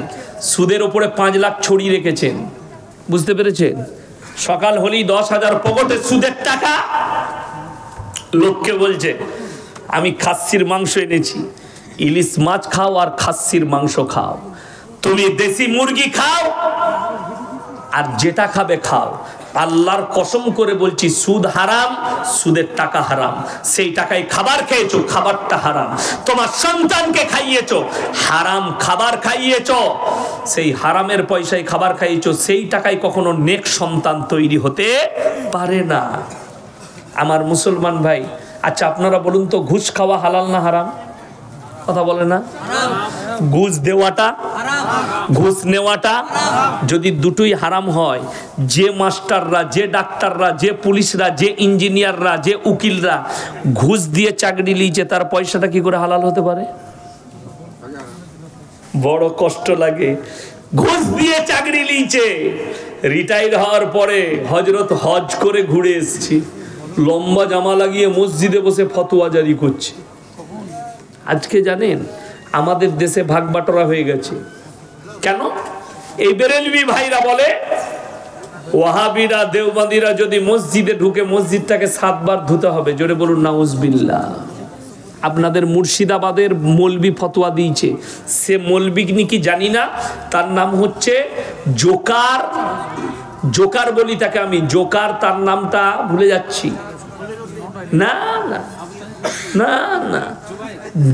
সুদের ওপরে 5 লাখ ছড়িয়ে রেখেছেন। বুঝতে পেরেছেন? সকাল হলেই 10,000 পকেটে সুদের টাকা। লোককে বলছে আমি খাসির মাংস এনেছি, ইলিশ মাছ খাও আর খাসির মাংস খাও, তুমি দেশি মুরগি খাও আর যেটা খাবে খাও। আল্লাহর কসম করে বলছি সুদ হারাম, সুদের টাকা হারাম। সেই টাকায় খাবার খেয়েছো, খাবারটা হারাম। তোমার সন্তানকে খাইয়েছো, হারাম খাবার খাইয়েছো। সেই হারামের পয়সায় খাবার খাইয়েছো, সেই টাকায় কখনো নেক সন্তান তৈরি হতে পারে না। আমার মুসলমান ভাই, আচ্ছা আপনারা বলুন তো ঘুষ খাওয়া হালাল না হারাম? কথা বলে না? ঘুষ দেওয়াটা, ঘুষ নেওয়াটা, যদি দুটোই হারাম হয়, যে মাস্টাররা, যে ডাক্তাররা, যে পুলিশরা, যে ইঞ্জিনিয়াররা, যে উকিলরা ঘুষ দিয়ে চাকরি লিয়েছে, তার পয়সাটা কি করে হালাল হতে পারে? বড় কষ্ট লাগে। ঘুষ দিয়ে চাকরি লিয়েছে, রিটায়ার হওয়ার পরে হজরত হজ করে ঘুরে এসেছি, লম্বা জামা লাগিয়ে মসজিদে বসে ফতোয়া জারি করছে। আজকে জানেন আমাদের দেশে ভাগ বাটোয়ারা হয়ে গেছে। কেন? এই বেরেলভি ভাইরা বলে ওয়াহাবিরা দেওবন্দিরা যদি মসজিদে ঢুকে মসজিদটাকে 7 বার ধুতে হবে। জোরে বলুন নাউজুবিল্লাহ। আপনাদের মুর্শিদাবাদের মৌলবি ফতোয়া দিয়েছে, সে মৌলবি কি জানি না, তার নাম হচ্ছে জোকার, জোকার বলি তাকে আমি, জোকার তার নামটা ভুলে যাচ্ছি, না না না না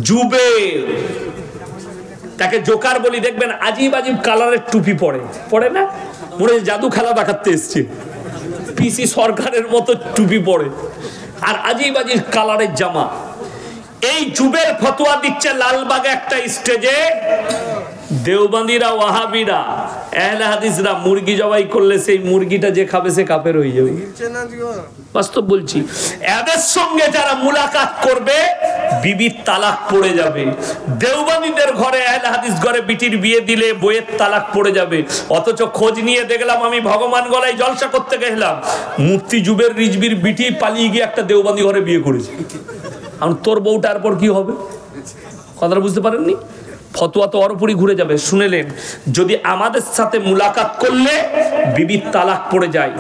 জুবের, তাকে জোকার বলি। দেখবেন আজিব আজিব কালারের টুপি পরে না, মনে হয় জাদু খেলা দেখাতে এসছে, পিসি সরকারের মতো টুপি পরে আর আজিব আজিব কালারের জামা। এই জুবের ফতোয়া দিচ্ছে লালবাগে একটা স্টেজে, দেওবন্দিরা ওয়াহাবিরা আহলে হাদিসরা মুরগি জবাই করলে সেই মুরগিটা যে খাবে সে কাফের হয়ে যাবে। বাস্তব বলছি, এদের সঙ্গে যারা মুলাকাত করবে বিবির তালাক পড়ে যাবে। দেওবন্দিদের ঘরে আহলে হাদিস ঘরে বিটির বিয়ে দিলে বইয়ের তালাক পড়ে যাবে। অথচ খোঁজ নিয়ে দেখলাম, আমি ভগবান গলায় জলসা করতে গেলাম, মুফতি জুবের রিজবির বিটি পালিয়ে গিয়ে একটা দেওবন্দি ঘরে বিয়ে করেছে। আর তোর বউটার পর কি হবে? কথাটা বুঝতে পারেননি? ফতোয়া তো ওর উপরই ঘুরে যাবে। শুনেলেন, যদি আমাদের সাথে মুলাকাত করলে বিবির তালাক পড়ে যায়,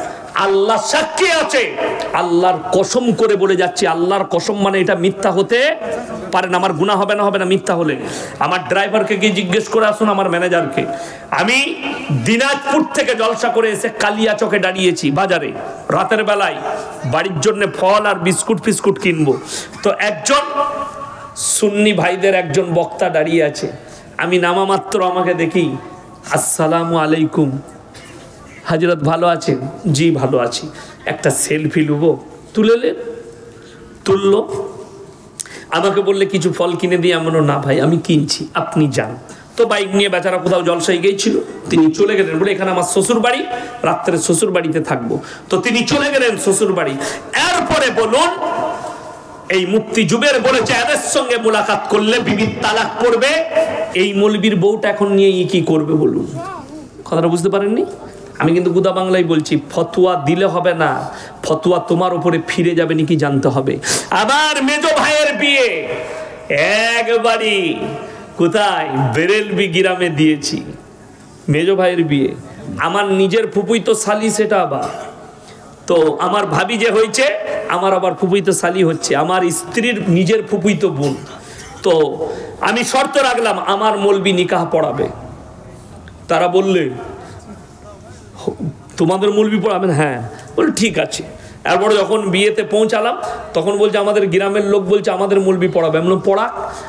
আল্লাহ সাক্ষী আছে, আল্লাহর কসম করে বলে যাচ্ছি, আল্লাহর কসম মানে এটা মিথ্যা হতে পারে না। আমার গুনাহ হবে না মিথ্যা হলে? আমার ড্রাইভারকে গিয়ে জিজ্ঞেস করে আসুন, আমার ম্যানেজারকে। আমি দিনাজপুর থেকে জলসা করে এসে কালিয়াচকে দাঁড়িয়েছি বাজারে রাতের বেলায়, বাড়ির জন্য ফল আর বিস্কুট ফিস্কুট কিনবো। তো একজন সুন্নি ভাইদের একজন বক্তা দাঁড়িয়ে আছে, আমি নামা মাত্র আমাকে দেখি, আসসালামু আলাইকুম হাজরত, ভালো আছেন? জি ভালো আছি, একটা সেলফি নেবো। তুললো, আমাকে বললে কিছু ফল কিনে দিয়ে। আমরা না ভাই আমি কিনছি, আপনি যান। তো বাইক নিয়ে বেচারা কোথাও জলসায় গিয়েছিল, তিনি চলে গেলেন, বলে এখানে আমার শ্বশুর বাড়ি, রাত্রে শ্বশুর বাড়িতে থাকবো। তো তিনি চলে গেলেন শ্বশুর বাড়ি। এরপরে বলুন, এই মুফতি জুবের বলেছে এদের সঙ্গে মুলাকাত করলে বিবির তালাক পড়বে। এই মৌলবীর বউটা এখন নিয়ে কি করবে বলুন? কথাটা বুঝতে পারেননি? আমি কিন্তু গুদা বাংলায় বলছি, ফতোয়া দিলে হবে না, ফতোয়া তোমার উপরে ফিরে যাবে নাকি জানতে হবে। আবার মেজো ভাইয়ের বিয়ে একবারই কোথায় বেরেলভি গ্রামে দিয়েছি। মেজো ভাইয়ের বিয়ে, আমার নিজের ফুপুই তো শালি, সেটা আবার তো আমার ভাবি যে হয়েছে, আমার আবার ফুপুই তো শালি হচ্ছে, আমার স্ত্রীর নিজের ফুপুই তো বোন। তো আমি শর্ত রাখলাম আমার মৌলবি নিকাহ পড়াবে। তারা বললে তোমাদের মৌলবি পড়াবেন? হ্যাঁ। বল ঠিক আছে। এরপরে যখন বিয়েতে পৌঁছালাম তখন বলছে আমাদের গ্রামের লোক বলছে আমাদের মৌলবি পড়াবে। আমি বললাম পড়া,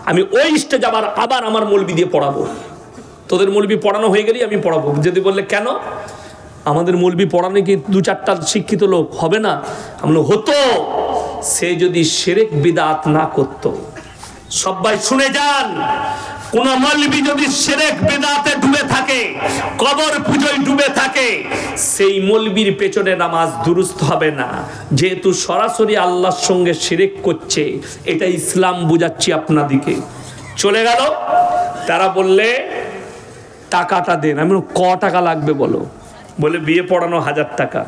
আমি ওই স্টেজ আবার আমার মৌলবি দিয়ে পড়াবো। তোদের মৌলবি পড়ানো হয়ে গেলেই আমি পড়াবো। যদি বললে কেন, আমাদের মৌলবি পড়ানো কি 2-4টা শিক্ষিত লোক হবে না? আমরা হতো, সে যদি শিরক বিদআত না করত। সবাই শুনে যান, কোন মৌলবি যদি শিরক বিদআতে ডুবে থাকে, কবর পূজায় ডুবে থাকে, সেই মৌলবির পেছনে নামাজ দুরুস্ত হবে না, যেহেতু সরাসরি আল্লাহর সঙ্গে শিরক করছে। এটা ইসলাম বুঝাচ্ছি আপনাদিকে। চলে গেল, তারা বললে টাকাটা দেন। আমি ক টাকা লাগবে বলো? বলে বিয়ে পড়ানো 1000 টাকা।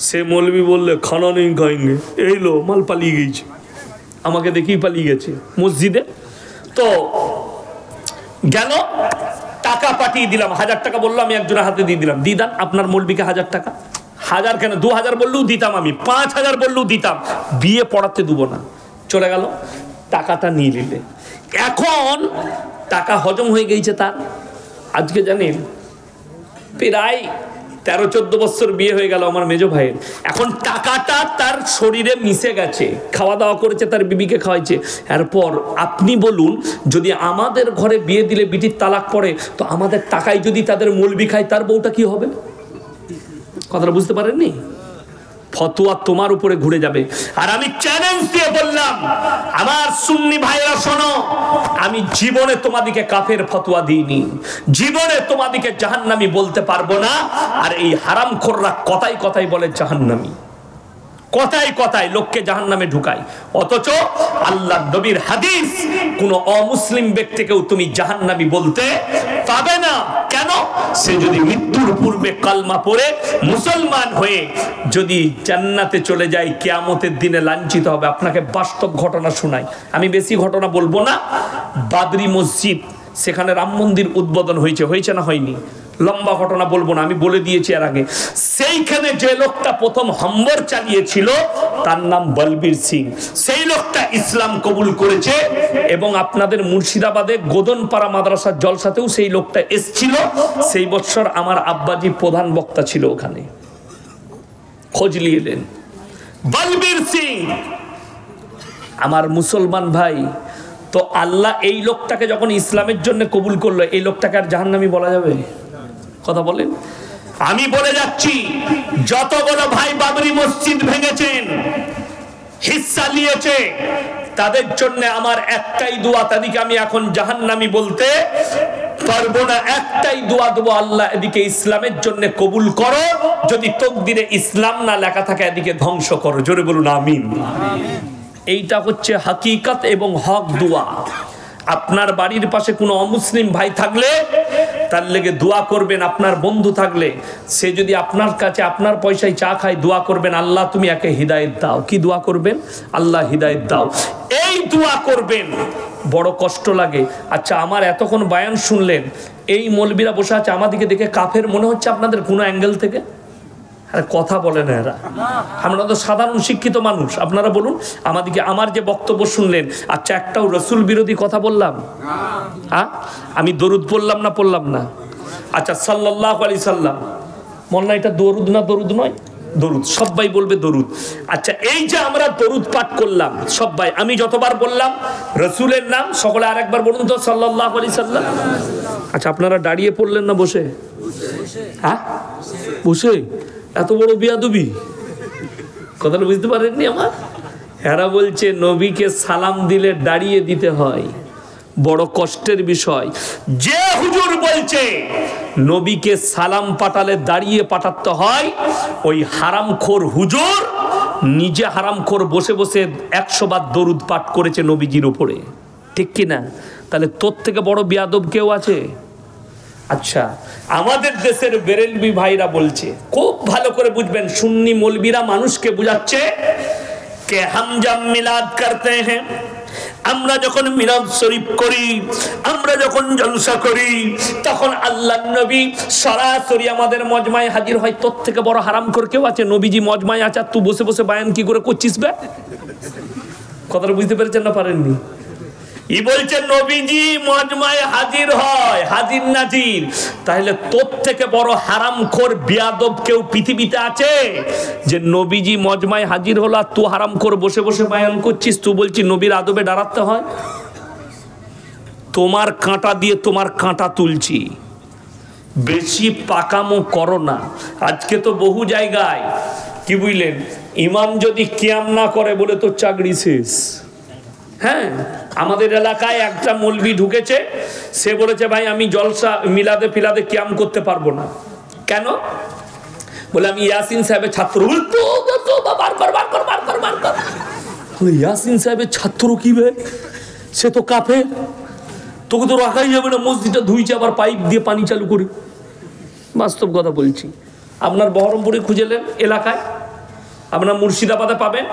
সে মৌলবি বললে খানা নেই খাएंगे, এই লো মাল পালিয়ে গেছে, আমাকে দেখেই পালিয়ে গেছে মসজিদে। তো গেল, টাকা পাঠিয়ে দিলাম, 1000 টাকা বললো, আমি একজনের হাতে দিয়ে দিলাম, দিয়ে দেন আপনার মৌলবিকে 1000 টাকা। 1000 কেন, 2000 বললেও দিতাম, আমি 5000 বললেও দিতাম, বিয়ে পড়াতে দেবো না। চলে গেল, টাকাটা নিয়ে নিলে। এখন টাকা হজম হয়ে গেছে তার। আজকে জানেন প্রায় 13-14 বছর বিয়ে হয়ে গেল আমার মেজো ভাইয়ের। এখন টাকাটা তার শরীরে মিশে গেছে, খাওয়া দাওয়া করেছে, তার বিবিকে খাওয়াইছে। এরপর আপনি বলুন, যদি আমাদের ঘরে বিয়ে দিলে বিটির তালাক পড়ে, তো আমাদের টাকায় যদি তাদের মৌলবি খায়, তার বউটা কি হবে? কথাটা বুঝতে পারেননি? ফতোয়া তোমার উপরে ঘুরে যাবে। আর আমি চ্যালেঞ্জ দিয়ে বললাম, আমার সুন্নি ভাইরা শোনো, আমি জীবনে তোমাদিকে কাফের ফতোয়া দিইনি, জীবনে তোমাদিকে জাহান্নামী বলতে পারবো না। আর এই হারামখোররা কথাই কথাই বলে জাহান্নামী, কথায় কথায় লোককে জাহান্নামে ঢুকায়। অথচ আল্লাহর নবীর হাদিস, কোন অমুসলিম ব্যক্তিকেও তুমি জাহান্নামী বলতে পাবে না। কেন? সে যদি মৃত্যুর পূর্বে কালমা পড়ে মুসলমান হয়ে যদি জান্নাতে চলে যায়, কিয়ামতের দিনে লাঞ্ছিত হবে। আপনাকে বাস্তব ঘটনা শোনাই, আমি বেশি ঘটনা বলবো না। বাবরি মসজিদ, সেখানে রাম মন্দির উদ্বোধন হয়েছে না হয়নি? লম্বা ঘটনা বলবো না, আমি বলে দিয়েছি এর আগে। সেইখানে যে লোকটা প্রথম হামবর চালিয়েছিল তার নাম বলবীর সিং। সেই লোকটা ইসলাম কবুল করেছে এবং আপনাদের মুর্শিদাবাদে গোদনপাড়া মাদ্রাসার জলসাতেও সেই লোকটা এসছিল। সেই বছর আমার আব্বাজি প্রধান বক্তা ছিল ওখানে, খোঁজ নিয়ে এলেন। বলবীর সিং আমার মুসলমান ভাই, তো আল্লাহ এই লোকটাকে যখন ইসলামের জন্য কবুল করলো, এই লোকটাকে আর জাহান্নামী বলা যাবে? কথা বলেন। আমি বলে যাচ্ছি, যতগুলো ভাই বাবরি মসজিদ ভেঙেছেন, হিস্সা নিয়েছে, তাদের জন্য আমার একটাই দোয়া, তাদেরকে আমি এখন জাহান্নামী বলতে পারবো না। একটাই দোয়া দেবো, আল্লাহ এদিকে ইসলামের জন্য কবুল করো, যদি তকদিরে ইসলাম না লেখা থাকে এদিকে ধ্বংস করো। জোরে বলুন আমিন। এইটা হচ্ছে হাকিকত এবং হক দোয়া। আপনার বাড়ির পাশে কোনো অমুসলিম ভাই থাকলে তার লেগে দোয়া করবেন। আপনার বন্ধু থাকলে সে যদি আপনার কাছে আপনার পয়সায় চা খায়, দোয়া করবেন, আল্লাহ তুমি একে হিদায়েত দাও। কি দোয়া করবেন? আল্লাহ হিদায়েত দাও, এই দোয়া করবেন। বড় কষ্ট লাগে। আচ্ছা, আমার এতক্ষণ বয়ান শুনলেন, এই মৌলবীরা বসে আছে, আমাদেরকে দেখে কাফের মনে হচ্ছে আপনাদের কোনো অ্যাঙ্গেল থেকে? আরে কথা বলে না এরা, আমরা তো সাধারণ শিক্ষিত মানুষ। আপনারা বলুন আমাদেরকে, আমার যে বক্তব্য শুনলেন, আচ্ছা একটাও রসুল বিরোধী কথা বললাম? হ্যাঁ, আমি দরুদ পড়লাম না পড়লাম না? আচ্ছা, সাল্লাল্লাহু আলাইহি সাল্লাম, মনে না এটা দরুদ না? দরুদ নয়? দরুদ, সবাই বলবে দরুদ। আচ্ছা, এই যে আমরা দরুদ পাঠ করলাম সবাই, আমি যতবার বললাম রসুলের নাম, সকলে আরেকবার বলুন তো, সাল্লাল্লাহু আলাইহি সাল্লাম। আচ্ছা, আপনারা দাঁড়িয়ে পড়লেন না বসে? হ্যাঁ, বসে? এত বড় বিয়াদবি, কথাটা বুঝতে পারেননি আমার? এরা বলছে নবীকে সালাম দিলে দাঁড়িয়ে দিতে হয়, বড় কষ্টের বিষয়। যে হুজুর বলছে নবীকে সালাম পাঠালে দাঁড়িয়ে পাঠাতে হয়, ওই হারামখোর হুজুর নিজে হারামখোর বসে বসে 100 বার দরুদ পাঠ করেছে নবীজির উপরে, ঠিক কিনা? তাহলে তোর থেকে বড় বিয়াদব কেউ আছে? আচ্ছা, আমাদের দেশের বেরেলভি ভাইরা বলছে, খুব ভালো করে বুঝবেন, সুন্নি মৌলবীরা মানুষকে বুঝাচ্ছে কে হাম জব মিলাদ করতে হ্যাঁ, আমরা যখন মিলাদ শরীফ করি, আমরা যখন জলসা করি, তখন আল্লাহর নবী সরাসরি আমাদের মজমায় হাজির হয়। তোর থেকে বড় হারামখোর কেউ আছে? নবীজি মজমায় আছে, তুই বসে বসে বায়ান কি করে করছিস বে? কথাটা বুঝতে পেরেছেন না পারেননি? ই বলছে নবীজি মজমায় হাজির হয়, হাজির নাজির। তাহলে তোর থেকে বড় হারামখোর বিয়াদব কেউ পৃথিবীতে আছে যে নবীজি মজমায় হাজির হলো আর তুই হারামখোর বসে বসে বায়ান করছিস? তুই বলছিস নবীর আদবে দাঁড়াতে হয়? তোমার কাঁটা দিয়ে তোমার কাঁটা তুলছি, বেশি পাকামো করো না। আজকে তো বহু জায়গায় কি বুঝলেন, ইমাম যদি কিয়াম না করে বলে তোর চাকরি শেষ। হ্যাঁ, আমাদের এলাকায় একটা মৌলবি ঢুকেছে, সে বলেছে ভাই আমি জলসা মিলাদে ফিলাদে কিয়াম করতে পারবো না। কেন? বলে আমি ইয়াসিন সাহেবের ছাত্র। ইয়াসিন সাহেবের ছাত্র কি বে? সে তো কাফের, তোকে তো রাখাই যাবে না। মসজিদটা ধুইছে, আবার পাইপ দিয়ে পানি চালু করে। বাস্তব কথা বলছি। আপনার বহরমপুরে খুঁজেলেন এলাকায়, আপনার মুর্শিদাবাদে পাবেন,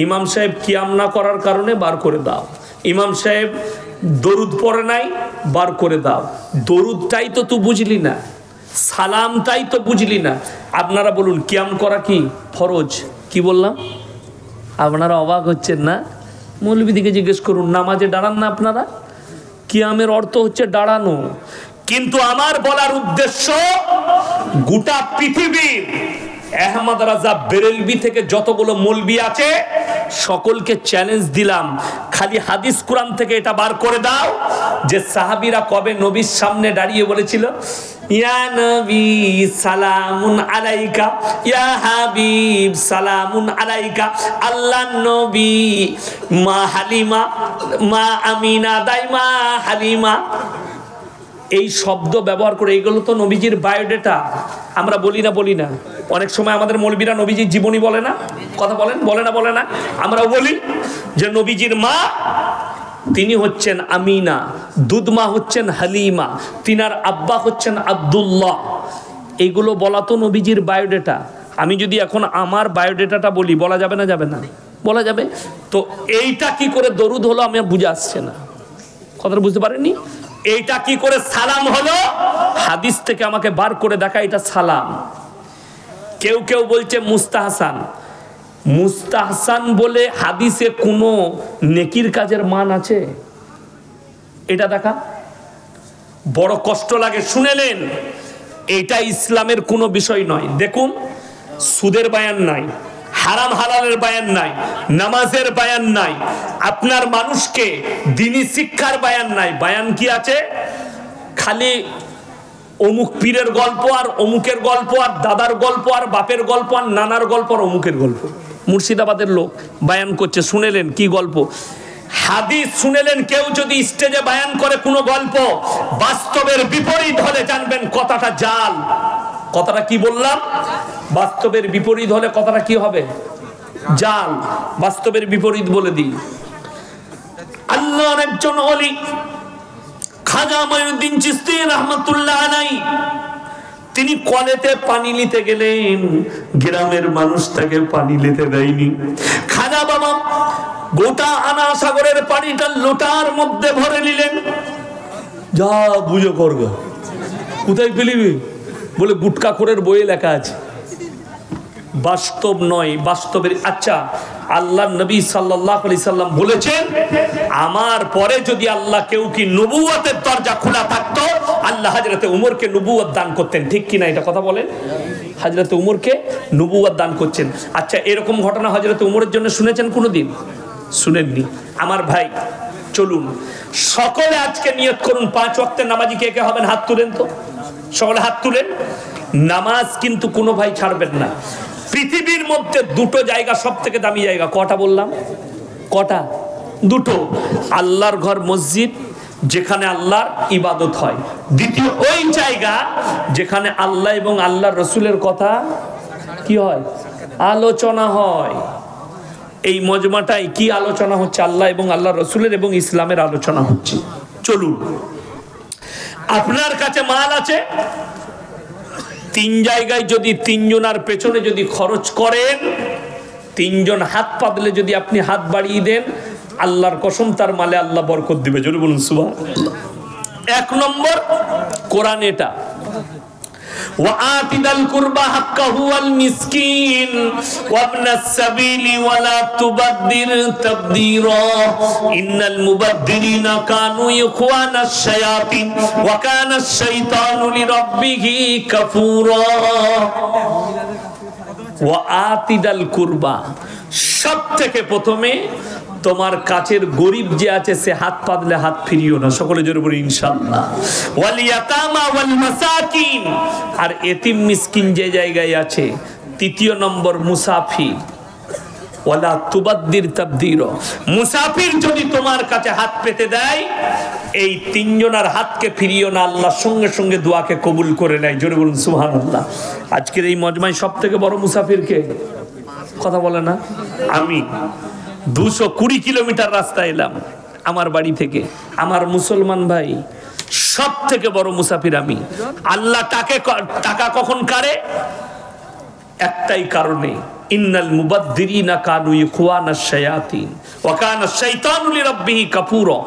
ইমাম সাহেব কিয়াম না করার কারণে বার করে দাও। ইমাম সাহেব দরুদ পড়ে নাই, বার করে দাও। দরুদটাই তো তুই বুঝলি না, সালামটাই তো বুঝলি না। আপনারা বলুন কিয়াম করা কি ফরজ? কি বললাম? আপনারা অবাক হচ্ছেন না? মৌলবীদিকে জিজ্ঞেস করুন, নামাজে দাঁড়ান না আপনারা? কিয়ামের অর্থ হচ্ছে দাঁড়ানো। কিন্তু আমার বলার উদ্দেশ্য, গোটা পৃথিবীর আহমদ রাজা বেরেলভি থেকে যতগুলো মৌলবি আছে সকলকে চ্যালেঞ্জ দিলাম, খালি হাদিস কোরআন থেকে এটা বার করে দাও যে সাহাবীরা কবে নবীর সামনে দাঁড়িয়ে বলেছিল ইয়া নবী সালামুন আলাইকা, ইয়া হাবিব সালামুন আলাইকা। আল্লাহ নবী মা হালিমা, মা আমিনা দাইমা হালিমা, এই শব্দ ব্যবহার করে। এইগুলো তো নবীজির বায়োডেটা। আমরা বলি না? অনেক সময় আমাদের মৌলবীরা নবীজির জীবনী বলে না, কথা বলেন, বলে না? আমরা বলি যে নবীজির মা তিনি হচ্ছেন আমিনা, দুধমা হচ্ছেন হালিমা, তিনার আব্বা হচ্ছেন আব্দুল্লাহ। এইগুলো বলা তো নবীজির বায়োডেটা। আমি যদি এখন আমার বায়োডেটাটা বলি, বলা যাবে না? যাবে না? বলা যাবে। তো এইটা কি করে দরুদ হলো আমার বুঝে আসছে না। কথাটা বুঝতে পারেননি? এইটা কি করে সালাম হলো? হাদিস থেকে আমাকে বার করে দেখা এটা সালাম। কেউ কেউ বলছে মুস্তাহসান। মুস্তাহসান বলে হাদিসে কোনো নেকির কাজের মান আছে? এটা দেখা বড় কষ্ট লাগে। শুনেলেন, এটা ইসলামের কোনো বিষয় নয়। দেখুন, সুদের বায়ান নাই, হারাম হালালের বায়ান নাই, নামাজের বায়ান নাই, আপনার মানুষকে দ্বীনি শিক্ষার বায়ান নাই। বায়ান কি আছে? খালি অমুক পীরের গল্প আর অমুকের গল্প আর দাদার গল্প আর বাপের গল্প আর নানার গল্প আর অমুকের গল্প। মুর্শিদাবাদের লোক বায়ান করছে, শুনেলেন কি গল্প? হাদিস শুনেলেন। কেউ যদি স্টেজে বায়ান করে কোনো গল্প বাস্তবের বিপরীত হলে জানবেন কথাটা জাল। কথাটা কি বললাম? বাস্তবের বিপরীত হলে কথাটা কি হবে? জাল। বাস্তবের বিপরীত বলে দিই। আল্লাহর একজন ওলি খাজা মঈনুদ্দিন চিশতি রাহমাতুল্লাহ আলাইহি, তিনি কলেতে পানি নিতে গেলেন, গ্রামের মানুষ তাকে পানি নিতে দেয়নি। খাজা বাবা গোটা আনা সাগরের পানিটা লোটার মধ্যে ভরে নিলেন। যা বুঝো করগা, কোথায় ফেলিবি? বলে গুটকাখোরের বইয়ে লেখা আছে। বাস্তব নয়, বাস্তবের। আচ্ছা, আল্লাহ নবী সাল্লাল্লাহু আলাইহি সাল্লাম বলেছেন, আমার পরে যদি আল্লাহ কেউ কি নবুয়তের দরজা খোলা থাকতো, আল্লাহ হযরতে উমরকে নবুয়ত দান করতেন। ঠিক কিনা এটা কথা বলেন? হযরতে উমরকে নবুয়ত দান করছেন। আচ্ছা, এরকম ঘটনা হযরতে উমরের জন্য শুনেছেন কোনোদিন? শুনেননি। আমার ভাই, চলুন সকলে আজকে নিয়ত করুন, 5 ওয়াক্তের নামাজি কে কে হবেন? হাত তুলেন তো, সকলে হাত তুলেন। নামাজ কিন্তু কোনো ভাই ছাড়বেন না। পৃথিবীর মধ্যে দুটো জায়গা সব থেকে দামি জায়গা। কটা বললাম? কটা? দুটো। আল্লাহর ঘর মসজিদ, যেখানে আল্লাহর ইবাদত হয়। দ্বিতীয় ওই জায়গা যেখানে আল্লাহ এবং আল্লাহর রসুলের কথা কি হয়? আলোচনা হয়। এই মজমাটাই কি আলোচনা হচ্ছে? আল্লাহ এবং আল্লাহ রসুলের এবং ইসলামের আলোচনা হচ্ছে। চলুন, আপনার কাছে মাল আছে, 3 জায়গায় যদি 3 জনের পেছনে যদি খরচ করেন, 3 জন হাত পাতলে যদি আপনি হাত বাড়িয়ে দেন, আল্লাহর কসম তার মালে আল্লাহ বরকত দিবে। জোরে বলুন সুবহানাল্লাহ। 1 নম্বর কোরআন এটা, وآتِ ذا القربى حقه والمسكين وابن السبيل ولا تبذر تبذيرا إن المبذرين كانوا إخوان الشياطين وكان الشيطان لربه كفورا وآتِ ذا القربى। সব থেকে প্রথমে তোমার কাছের গরিব যে আছে সে হাত পাতলে হাত ফিরিও না। সকলে জোরে বলি ইনশাআল্লাহ। ওয়াল ইয়াতামা ওয়াল মাসাকিন, আর এতিম মিসকিন যে জায়গায় আছে। 3 নম্বর মুসাফির, ওয়ালা তুবাদ্দির তাবদীরা। মুসাফির যদি তোমার কাছে হাত পেতে দেয়, এই 3 জনের হাতকে ফিরিও না, আল্লাহ সঙ্গে সঙ্গে দোয়াকে কবুল করে নেয়। জোরে বলুন সুবহানাল্লাহ। আজকের এই মজমায় সব থেকে বড় মুসাফির কে? কথা বলে না? আমি 220 কিলোমিটার রাস্তা এলাম আমার বাড়ি থেকে। আমার মুসলমান ভাই, সব থেকে বড় মুসাফির আমি। আল্লাহ টাকা কখন কাড়ে? একটাই কারণে, ইন্নাল মুবাদ্দিরিনা কানু ইখওয়ানাশ শায়াতিন ওয়া কানা শাইতানু লিরাব্বিহি কাফুরা।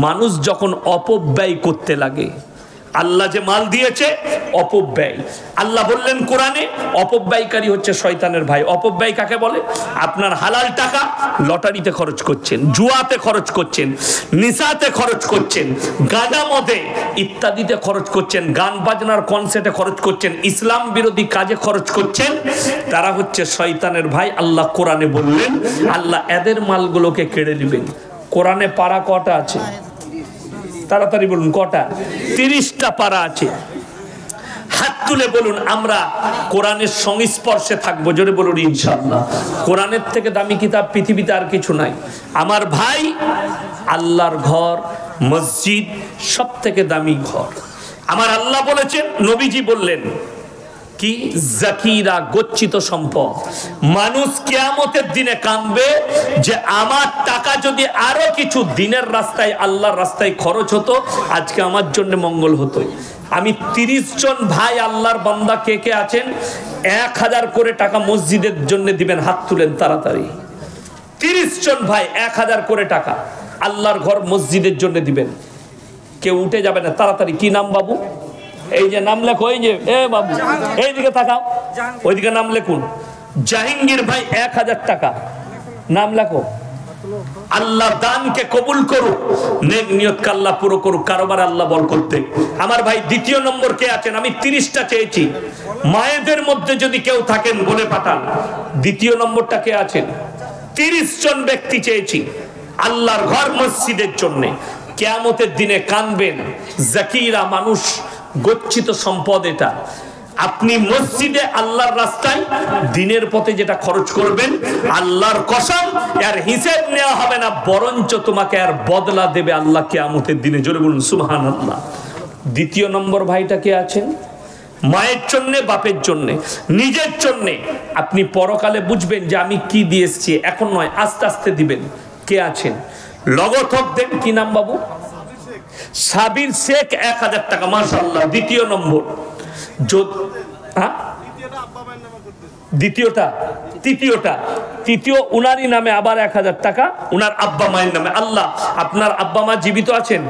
মানুষ যখন অপব্যয় করতে লাগে, আল্লাহ যে মাল দিয়েছে অপব্যয়। আল্লাহ বললেন কোরআনে, অপব্যয়কারী হচ্ছে শয়তানের ভাই। অপব্যয় কাকে বলে? আপনার হালাল টাকা লটারিতে খরচ করছেন, জুয়াতে খরচ করছেন, নিশাতে খরচ করছেন, গাঁজা মদে ইত্যাদিতে খরচ করছেন, গান বাজনার কনসার্টে খরচ করছেন, ইসলাম বিরোধী কাজে খরচ করছেন। তারা হচ্ছে শয়তানের ভাই। আল্লাহ কোরআনে বললেন, আল্লাহ এদের মালগুলোকে কেড়ে নেবেন। কোরআনে পারা কটা আছে? তাড়াতাড়ি বলুন কটা? 30টা পারা আছে। হাত তুলে বলুন আমরা কোরআনের সংস্পর্শে থাকবো। জোরে বলুন ইনশাআল্লাহ। কোরআনের থেকে দামি কিতাব পৃথিবীতে আর কিছু নাই। আমার ভাই, আল্লাহর ঘর মসজিদ সব থেকে দামি ঘর। আমার আল্লাহ বলেছেন, নবীজি বললেন কি? জাকিরা, গচ্ছিত সম্পদ। মানুষ কিয়ামতের দিনে কাঁদবে যে আমার টাকা যদি আরো কিছু দিনের রাস্তায়, আল্লাহর রাস্তায় খরচ হতো, আজকে আমার জন্য মঙ্গল হতো। আমি 30 জন ভাই আল্লাহর বান্দা কে কে আছেন, 1000 করে টাকা মসজিদের জন্য দিবেন? হাত তুলেন তাড়াতাড়ি। 30 জন ভাই 1000 করে টাকা আল্লাহর ঘর মসজিদের জন্য দিবেন। কেউ উঠে যাবে না, তাড়াতাড়ি। কি নাম বাবু? এই যে নাম লেখো, এই যে এ বাবু এইদিকে তাকাও, ওইদিকে নাম লেখুন। জাহাঙ্গীর ভাই 1000 টাকা, নাম লেখো। আল্লাহ দানকে কবুল করুক, নেক নিয়তকে আল্লাহ পুরো করুক, কারোবার আল্লাহ বরকত দেয়। আমার ভাই দ্বিতীয় নম্বর কে আছেন? আমি 30টা চেয়েছি, মায়েদের মধ্যে যদি কেউ থাকেন বলে পাঠান। দ্বিতীয় নম্বরটা কে আছেন? 30 জন ব্যক্তি চেয়েছি আল্লাহর ঘর মসজিদের জন্য। কিয়ামতের দিনে কানবেন জাকিরা মানুষ, গচ্ছিত সম্পদ এটা। আপনি মসজিদে আল্লাহর রাস্তায় দিনের পথে যেটা খরচ করবেন, আল্লাহর কসম এর হিসাব নেওয়া হবে না, বরঞ্চ তোমাকে আর বদলা দেবে আল্লাহ কিয়ামতের দিনে। জোরে বলুন সুবহানাল্লাহ। দ্বিতীয় নম্বর ভাইটা কে আছেন? মায়ের জন্য, বাপের জন্য, নিজের জন্য। আপনি পরকালে বুঝবেন যে আমি কি দিয়ে এসেছি, এখন নয়, আস্তে আস্তে দিবেন। কে আছেন? লগথক দেন। কি নাম বাবু? সাবির শেখ, 1000 টাকা, মাশাআল্লাহ। দ্বিতীয় নম্বর। তৃতীয় উনারই নামে আবার 1000 টাকা, উনার আব্বা মায়ের নামে। আল্লাহ আপনার আব্বা মা জীবিত আছেন?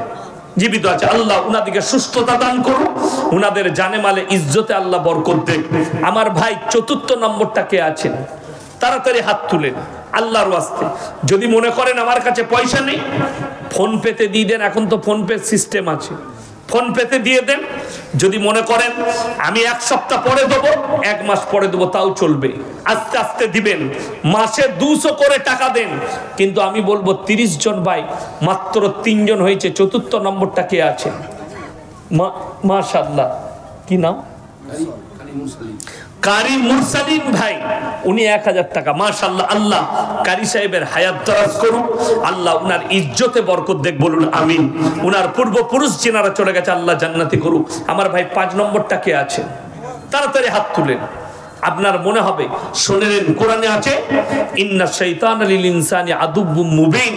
জীবিত আছে। আল্লাহ উনাদিকে সুস্থতা দান করুন, উনাদের জানে মালে ইজ্জতে আল্লাহ বরকত দেন। আমার ভাই চতুর্থ নম্বরটা কে আছেন? তাড়াতাড়ি হাত তুলেন আল্লাহর ওয়াস্তে। যদি মনে করেন আমার কাছে পয়সা নেই, ফোন পেতে দিয়ে দেন, এখন তো ফোন পে সিস্টেম আছে, ফোন পেতে দিয়ে দেন। যদি মনে করেন আমি 1 সপ্তাহ পরে দেবো, 1 মাস পরে দেবো, তাও চলবে, আস্তে আস্তে দিবেন। মাসে 200 করে টাকা দেন। কিন্তু আমি বলবো 30 জন ভাই, মাত্র 3 জন হয়েছে। চতুর্থ নম্বরটা কে আছে? মাশাআল্লাহ। কি নাম? কারি মুরসালিন ভাই, উনি 1000 টাকা, মাশাআল্লাহ। আল্লাহ কারি সাহেবের হায়াত দরাজ করুন, আল্লাহ উনার ইজ্জতে বরকত দেখ, বলুন আমিন। উনার পূর্বপুরুষ যেনারা চলে গেছে আল্লাহ জান্নাতি করুক। আমার ভাই 5 নম্বরটা কে আছে? তাড়াতাড়ি হাত তুলেন। আপনার মনে হবে শুনেলেন, কোরআনে আছে ইন্না শাইতানা লিল ইনসানি আদুব্বুম মুবিন,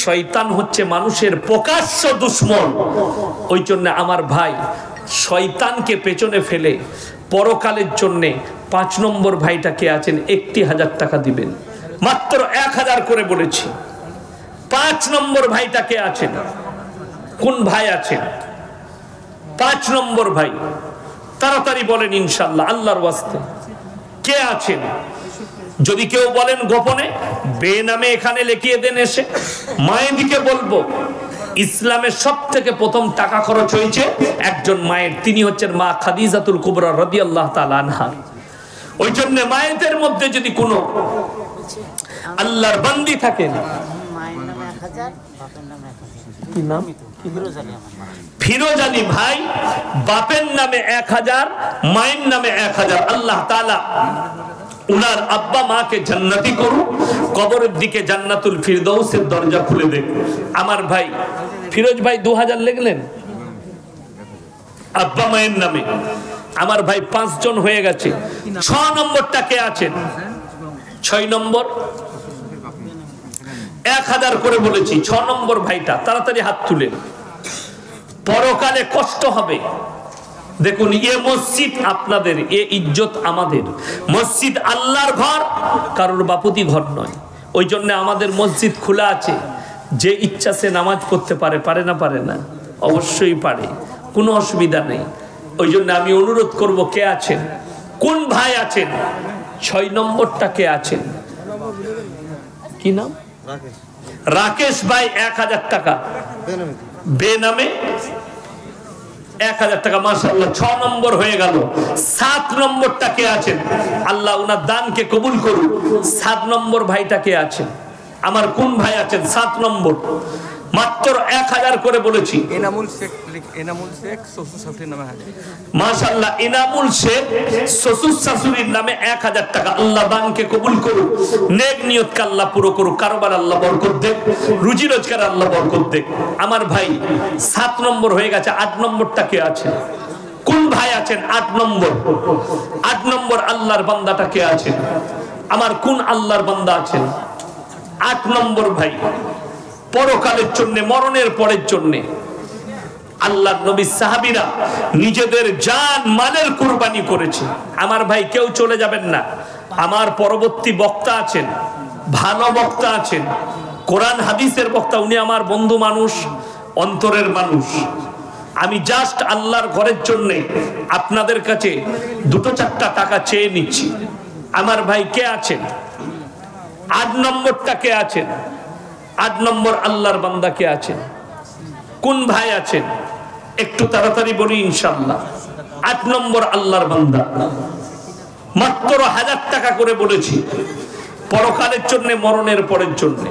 শয়তান হচ্ছে মানুষের প্রকাশ্য দুশমন। ওই জন্য আমার ভাই শয়তানকে পেছনে ফেলে পরকালের জন্যে 5 নম্বর ভাইটা কে আছেন? 1000 টাকা দিবেন, মাত্র 1000 করে বলেছি। 5 নম্বর ভাইটা কে আছেন? কোন ভাই আছেন? 5 নম্বর ভাই, তাড়াতাড়ি বলেন ইনশাআল্লাহ আল্লাহর ওয়াস্তে। কে আছেন? যদি কেউ বলেন গোপনে, বেনামে এখানে লিখিয়ে দেন এসে। মায়েদিকে বলবো ইসলামের সবথেকে প্রথম টাকা খরচ হয়েছে একজন মায়ের, তিনি হচ্ছেন মা খাদিজাতুল কুবরা রাদিয়াল্লাহু তাআলা আনহা। ওই জন্য মায়েদের মধ্যে যদি কোনো আল্লাহর বান্দি থাকেন, মায়ের নামে 1000, বাপের নামে 1000। কি নাম? ফিরোজ আলী আমার নাম। ফিরোজ আলী ভাই, বাপের নামে 1000, মায়ের নামে 1000। আল্লাহ তাআলা উনার আব্বা মাকে জান্নাতি করুন, কবরের দিকে জান্নাতুল ফিরদৌসের দরজা খুলে দেন। আমার ভাই ফিরোজ ভাই 2000 লিখলেন আব্বা মায়ের নামে। আমার ভাই 5 জন হয়ে গেছে। 6 নম্বরটা কে আছেন? 6 নম্বর 1000 করে বলেছি। 6 নম্বর ভাইটা তাড়াতাড়ি হাত তুলেন। পরকালে কষ্ট হবে। দেখুন, এ মসজিদ আপনাদের, এ ইজ্জত আমাদের। মসজিদ আল্লাহর ঘর, কারোর বাপুতি ঘর নয়। ওই জন্য আমাদের মসজিদ খোলা আছে, যে ইচ্ছা সে নামাজ পড়তে পারে। পারে না? পারে না? অবশ্যই পারে, কোনো অসুবিধা নেই। ওই জন্য আমি অনুরোধ করব, কে আছেন? কোন ভাই আছেন? 6 নম্বরটা কে আছেন? কি নাম? রাকেশ ভাই, 1000 টাকা, বেনামে 1000 টাকা, মাশাআল্লাহ। 6 নম্বর হয়ে গেল। 7 নম্বরটা কে আছেন? আল্লাহ উনার দানকে কবুল করুন। 7 নম্বর ভাইটা কে আছেন? আমার কোন ভাই আছেন? 7 নম্বর, মাত্র 1000 করে বলেছি। এনামুল শেখ, এনামুল শেখ শ্বশুর শাশুড়ির নামে 1000। মাশাআল্লাহ, এনামুল শেখ শ্বশুর শাশুড়ির নামে 1000 টাকা। আল্লাহ দানকে কবুল করুন, নেক নিয়তকে আল্লাহ পুরো করুক, কারোবার আল্লাহ বরকত দেন, রুজি রোজগার আল্লাহ বরকত দেন। আমার ভাই 7 নম্বর হয়ে গেছে। 8 নম্বরটা কে আছে? কোন ভাই আছেন? 8 নম্বর। 8 নম্বর আল্লাহর বান্দাটা কে আছেন? আমার কোন আল্লাহর বান্দা আছেন? 8 নম্বর ভাই, পরকালের জন্য, মরণের পরের জন্য আল্লাহর নবী সাহাবীরা নিজেদের জান মালের কুরবানি করেছে। আমার ভাই কেউ চলে যাবেন না। আমার পরবর্তী বক্তা আছেন, ভালো বক্তা আছেন, কোরআন হাদিসের বক্তা। উনি আমার বন্ধু মানুষ, অন্তরের মানুষ। আমি জাস্ট আল্লাহর ঘরের জন্য আপনাদের কাছে 2-4টা টাকা চেয়ে নিচ্ছি। আমার ভাই কে আছেন? 8 নম্বরটা কে আছেন? 8 নম্বর আল্লাহর বান্দা কে আছেন? কোন ভাই আছেন? একটু তাড়াতাড়ি বলি ইনশাআল্লাহ। 8 নম্বর আল্লাহর বান্দা, মাত্র 1000 টাকা করে বলেছি, পরকালের জন্য, মরণের পরের জন্য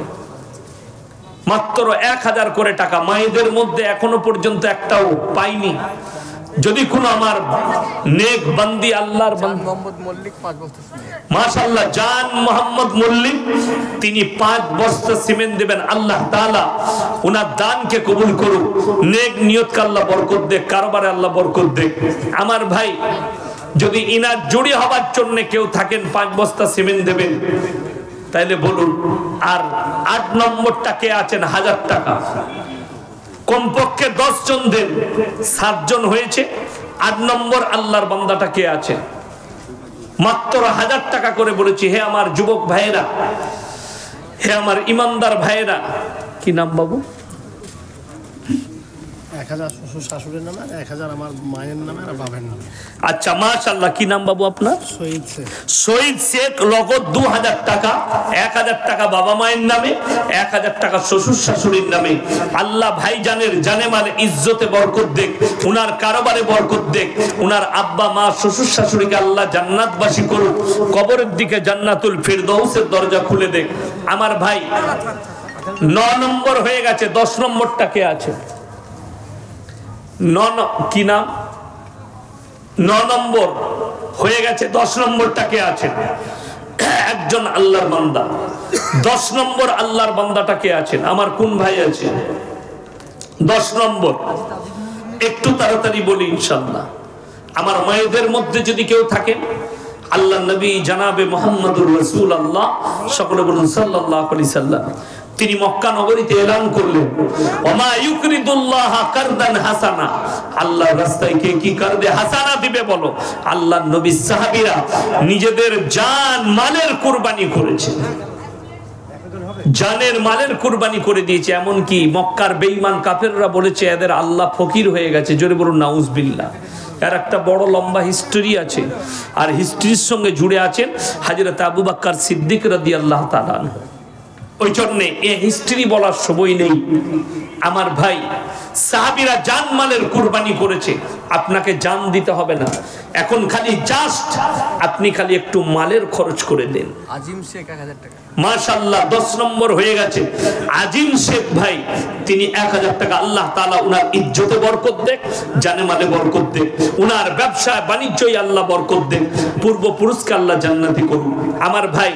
মাত্র 1000 করে টাকা। মায়েদের মধ্যে এখনো পর্যন্ত একটাও পাইনি। যদি কোনো আমার নেক বান্দি আল্লাহর বান্দা মোহাম্মদ মল্লিক 5 বস্তা সিমেন্ট, মাশাআল্লাহ, জান মোহাম্মদ মল্লিক, তিনি 5 বস্তা সিমেন্ট দেবেন। আল্লাহ তাআলা ওনার দানকে কবুল করুক, নেক নিয়তকে আল্লাহ বরকত দেখ, কারবারে আল্লাহ বরকত দেখ। আমার ভাই, যদি ইনার জুড়ি হবার জন্য কেউ থাকেন 5 বস্তা সিমেন্ট দেবেন, তাইলে বলুন। আর 8 নম্বরটা কে আছেন? 1000 টাকা কমপক্ষে 10 জন দেন, 7 জন হয়েছে। 8 নম্বর আল্লাহর বান্দাটা কে আছে? মাত্র 1000 টাকা করে বলেছি। হে আমার যুবক ভাইয়েরা, হে আমার ইমানদার ভাইয়েরা, কি নাম বাবু? 1000 শ্বশুর শাশুড়ির নামে, 1000 আমার মায়ের নামে আর বাবার নামে। আচ্ছা, মাশাআল্লাহ, কি নাম বাবু আপনার? শহীদ শেখ। শহীদ শেখ, নগদ 2000 টাকা, 1000 টাকা বাবা মায়ের নামে, 1000 টাকা শ্বশুর শাশুড়ির নামে। আল্লাহ ভাইজানের জানে মালে ইজ্জতে বরকত দেখ, উনার কারবারে বরকত দেখ, উনার আব্বা মা শ্বশুর শাশুড়িকে আল্লাহ জান্নাতবাসী করুক, কবরের দিকে জান্নাতুল ফিরদৌসের দরজা খুলে দেখ। আমার ভাই, 9 নম্বর হয়ে গেছে। 10 নম্বরটা কে আছে? কি নাম? 9 নম্বর হয়ে গেছে। 10 নম্বরটা কে আছে? একজন আল্লাহর বান্দা। 10 নম্বর আল্লাহর বান্দাটা কে আছেন? আমার কোন ভাই আছে? 10 নম্বর, একটু তাড়াতাড়ি বলি ইনশাআল্লাহ। আমার মায়েদের মধ্যে যদি কেউ থাকেন, আল্লাহ নবী জানাবে মুহাম্মদুর রাসূলুল্লাহ, সকলে বলুন সাল্লাল্লাহু আলাইহি সাল্লাম, তিনি মক্কা নগরীতে এলান করলেন, ওমা ইউকরিদুল্লাহ কারদান হাসানা, আল্লাহর রাস্তায় কে কি কারদে হাসানা দিবে বলো? আল্লাহর নবী সাহাবীরা নিজেদের জান মালের কুরবানি করেছে, জানের মালের কুরবানি করে দিয়েছে। এমন কি মক্কার বেঈমান কাফেররা বলেছে এদের আল্লাহ ফকির হয়ে গেছে। জোরে বলুন নাউজুবিল্লাহ। এর একটা বড় লম্বা হিস্টরি আছে, আর হিস্ট্রির সঙ্গে জুড়ে আছেন হযরত আবু বকর সিদ্দিক রাদিয়াল্লাহু তাআলা। ওই জন্যে এই হিস্ট্রি বলার সময় নেই। আমার ভাই, সাহাবীরা জান মালের কুরবানি করেছে, আপনাকে জান দিতে হবে না। এখন খালি জাস্ট আপনি খালি একটু মালের খরচ করে দেন। আজিম শেখ 1000 টাকা, মাশাআল্লাহ, 10 নম্বর হয়ে গেছে। আজিম শেখ ভাই, তিনি 1000 টাকা। আল্লাহ তাআলা উনার ইজ্জতে বরকত দেখ, জানে মালে বরকত দেখ, উনার ব্যবসা বাণিজ্যই আল্লাহ বরকত দেখ, পূর্বপুরুষকে আল্লাহ জান্নাতি করুন। আমার ভাই,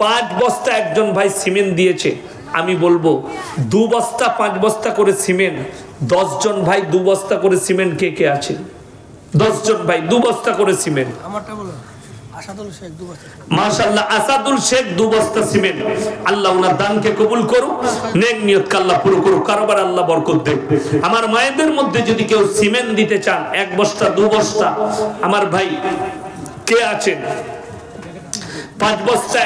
5 বস্তা একজন ভাই সিমেন্ট দিয়েছে। আমি বলবো 2 বস্তা 5 বস্তা করে সিমেন্ট, 10 জন ভাই 2 বস্তা করে সিমেন্ট কে কে আছে? 10 জন ভাই 2 বস্তা করে সিমেন্ট। আমারটা বলো, আসাদুল শেখ 2 বস্তা। মাশাআল্লাহ, আসাদুল শেখ 2 বস্তা সিমেন্ট। আল্লাহ ওনার দানকে কবুল করুক, নেক নিয়তকে আল্লাহ পুরো করুক, কারবার আল্লাহ বরকত দেখ। আমার মায়েদের মধ্যে যদি কেউ সিমেন্ট দিতে চান, 1 বস্তা 2 বস্তা, আমার ভাই কে আছেন? 5 বস্তা